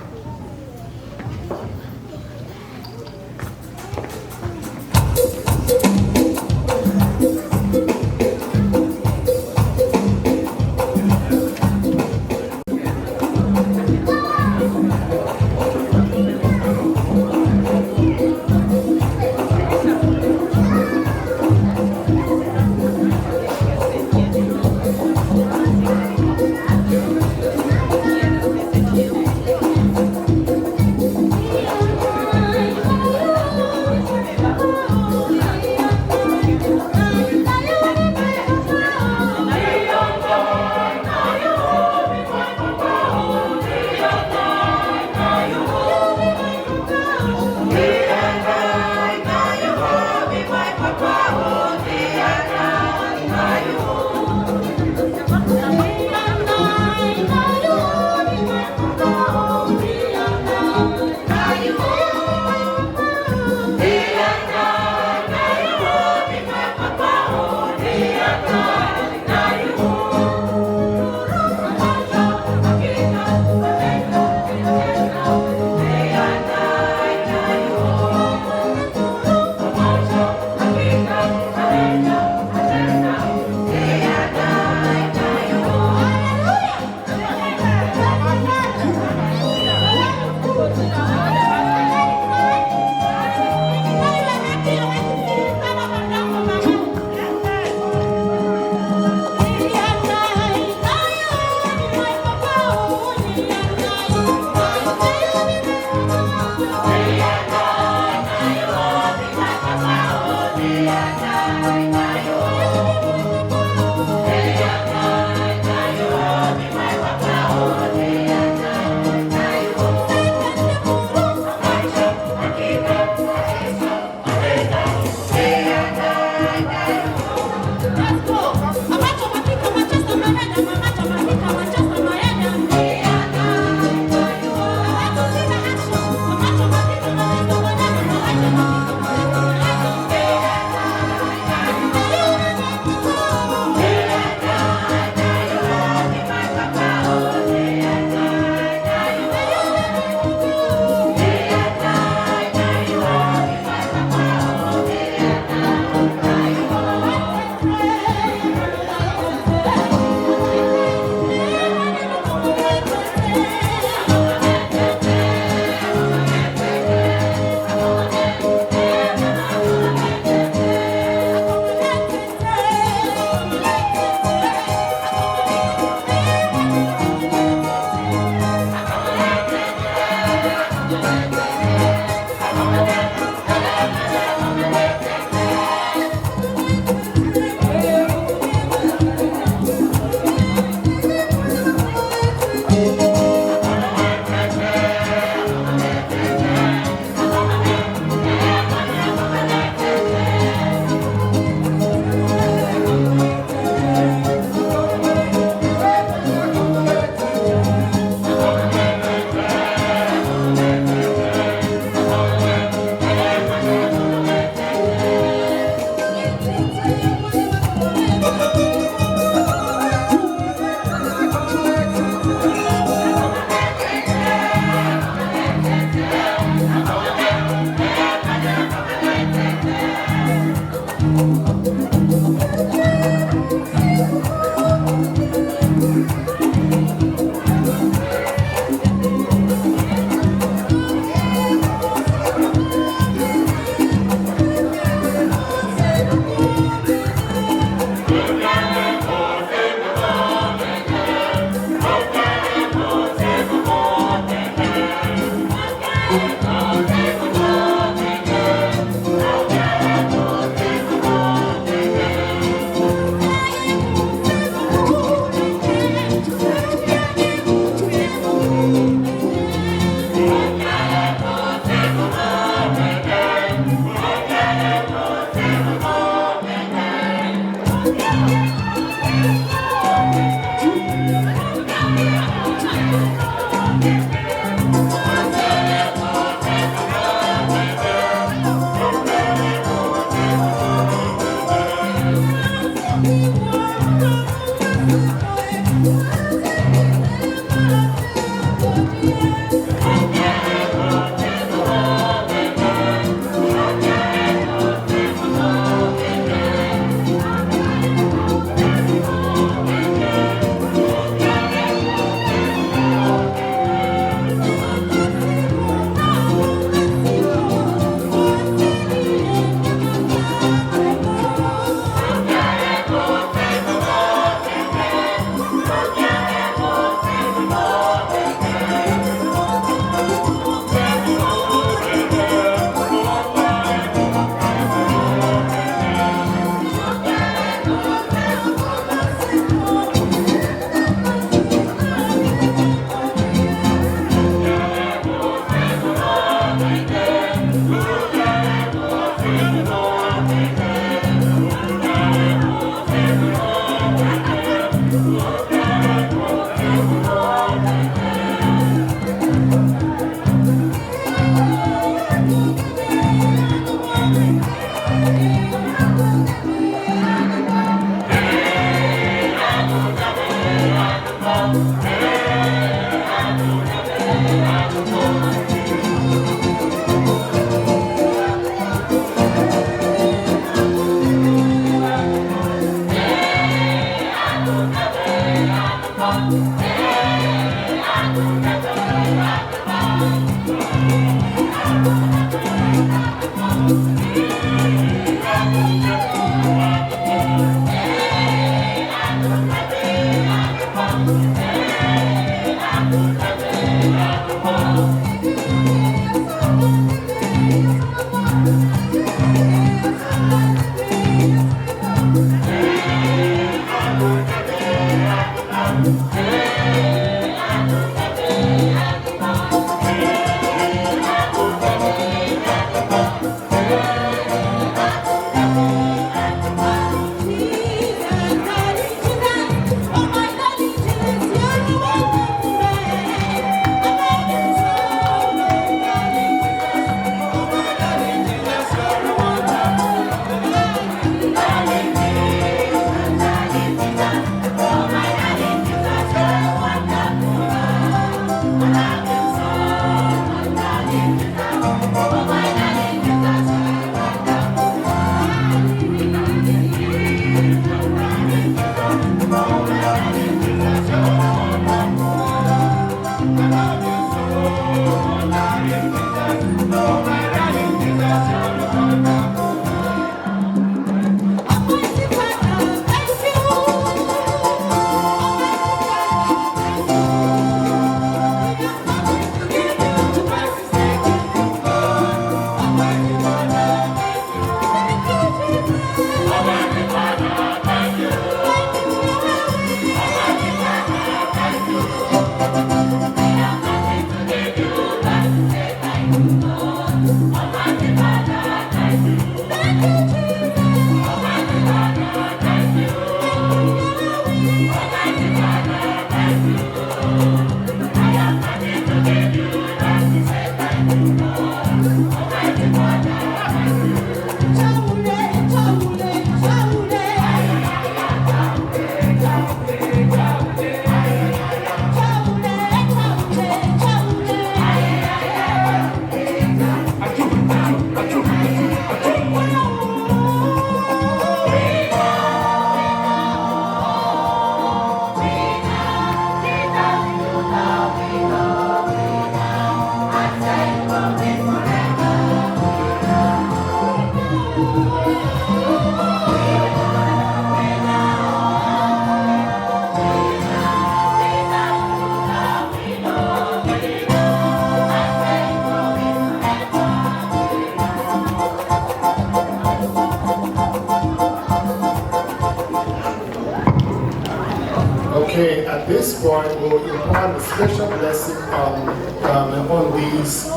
Okay, at this point, we'll impart a special blessing on these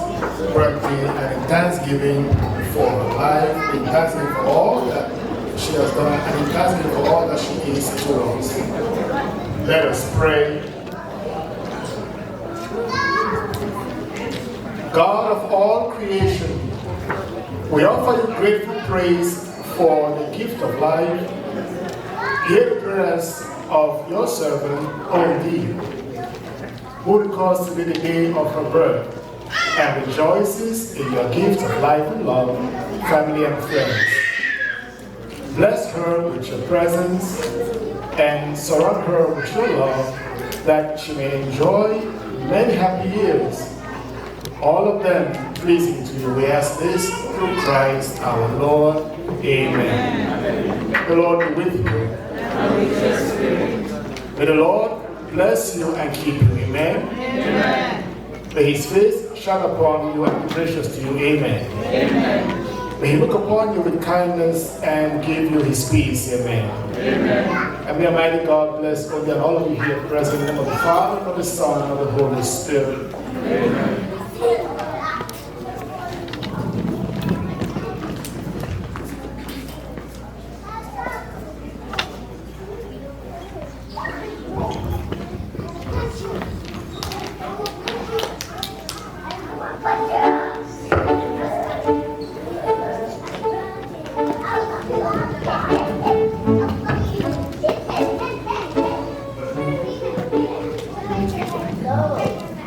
birthday and in thanksgiving for her life, in thanksgiving for all that she has done, and in thanksgiving for all that she is to us. Let us pray. God of all creation, we offer you grateful praise for the gift of life. Hear the prayers of your servant, Odie, who records to be the day of her birth and rejoices in your gift of life and love, family and friends. Bless her with your presence and surround her with your love, that she may enjoy many happy years, all of them pleasing to you. We ask this through Christ our Lord. Amen. The Lord be with you. May the Lord bless you and keep you. Amen. Amen. May his face shine upon you and be gracious to you. Amen. Amen. May he look upon you with kindness and give you his peace. Amen. Amen. And may Almighty God bless all of you here present in the name of the Father, and of the Son, and of the Holy Spirit. Amen.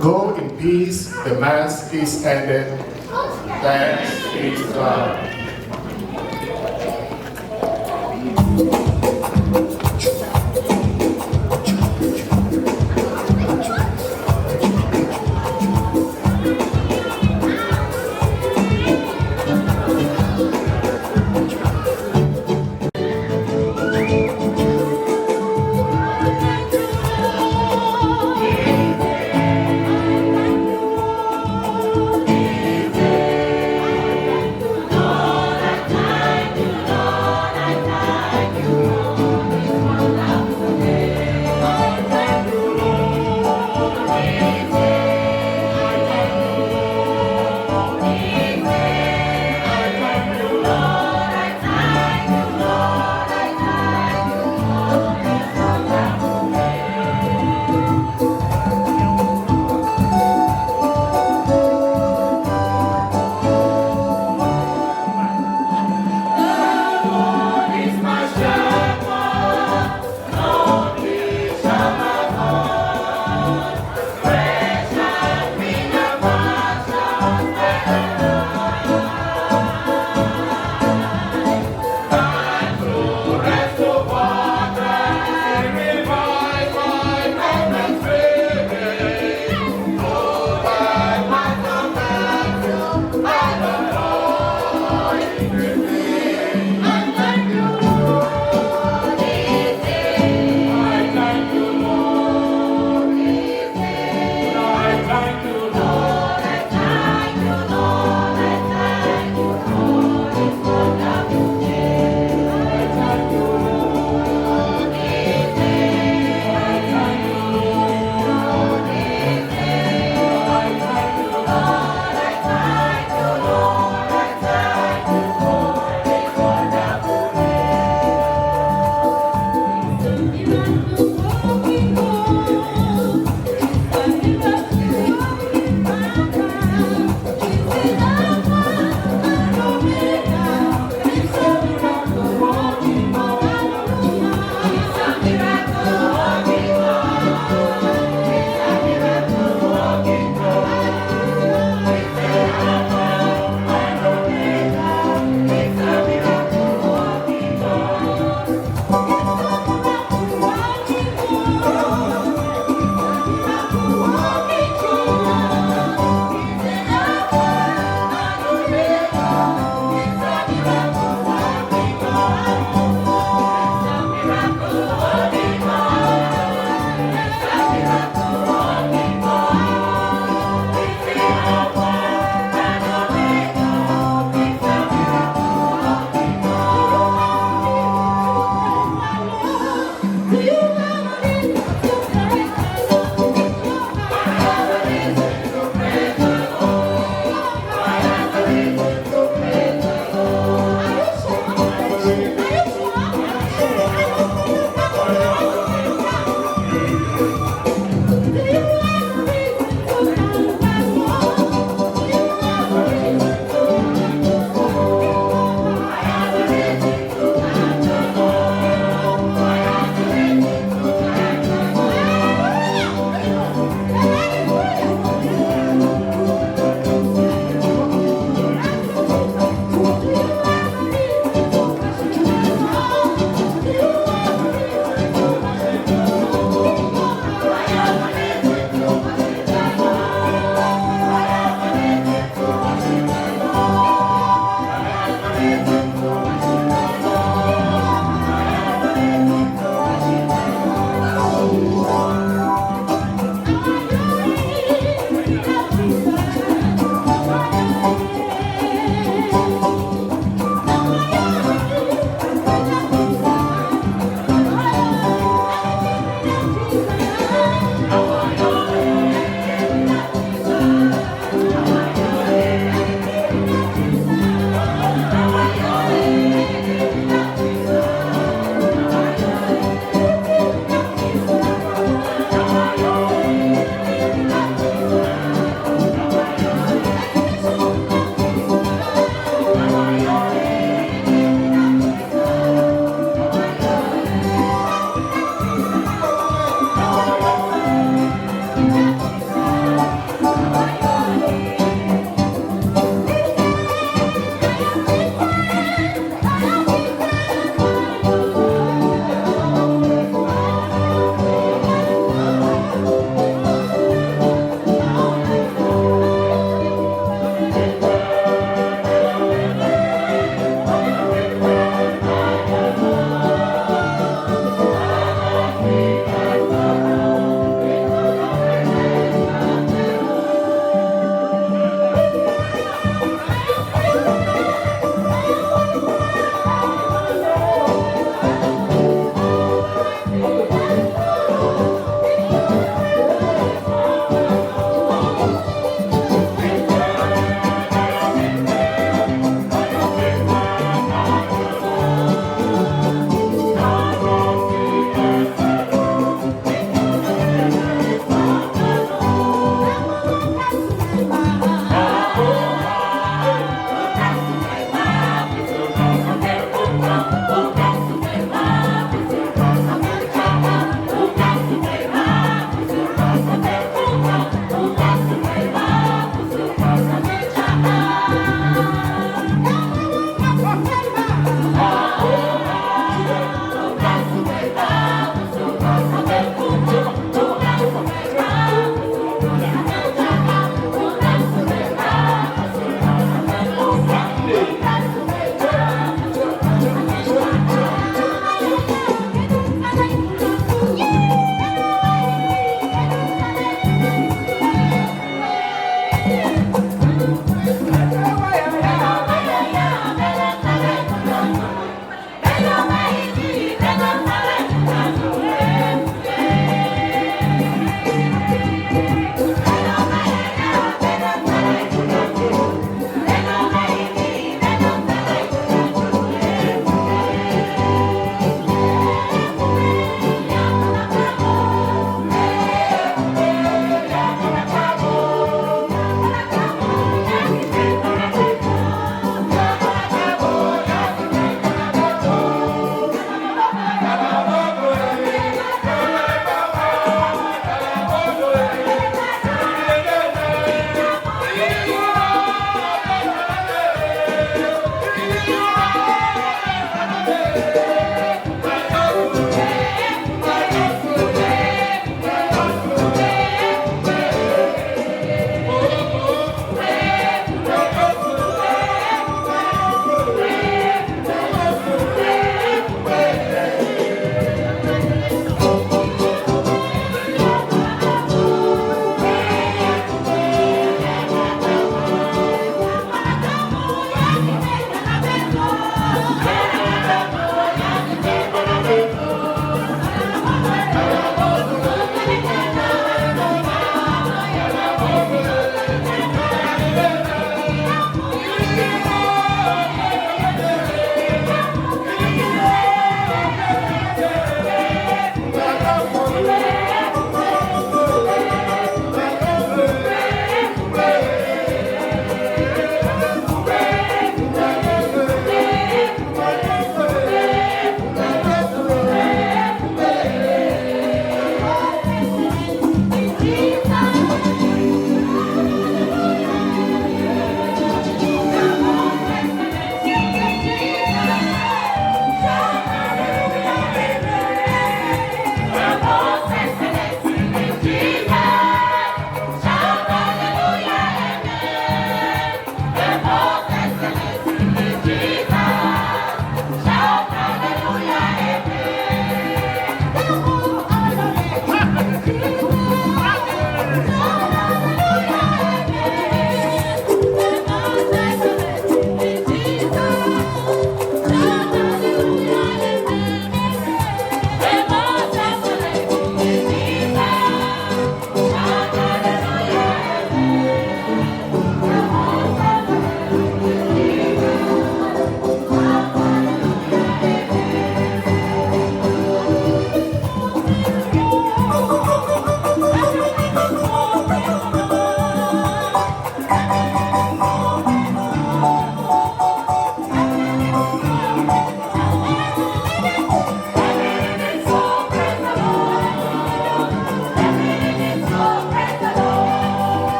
Go in peace, the Mass is ended. Thanks be to God.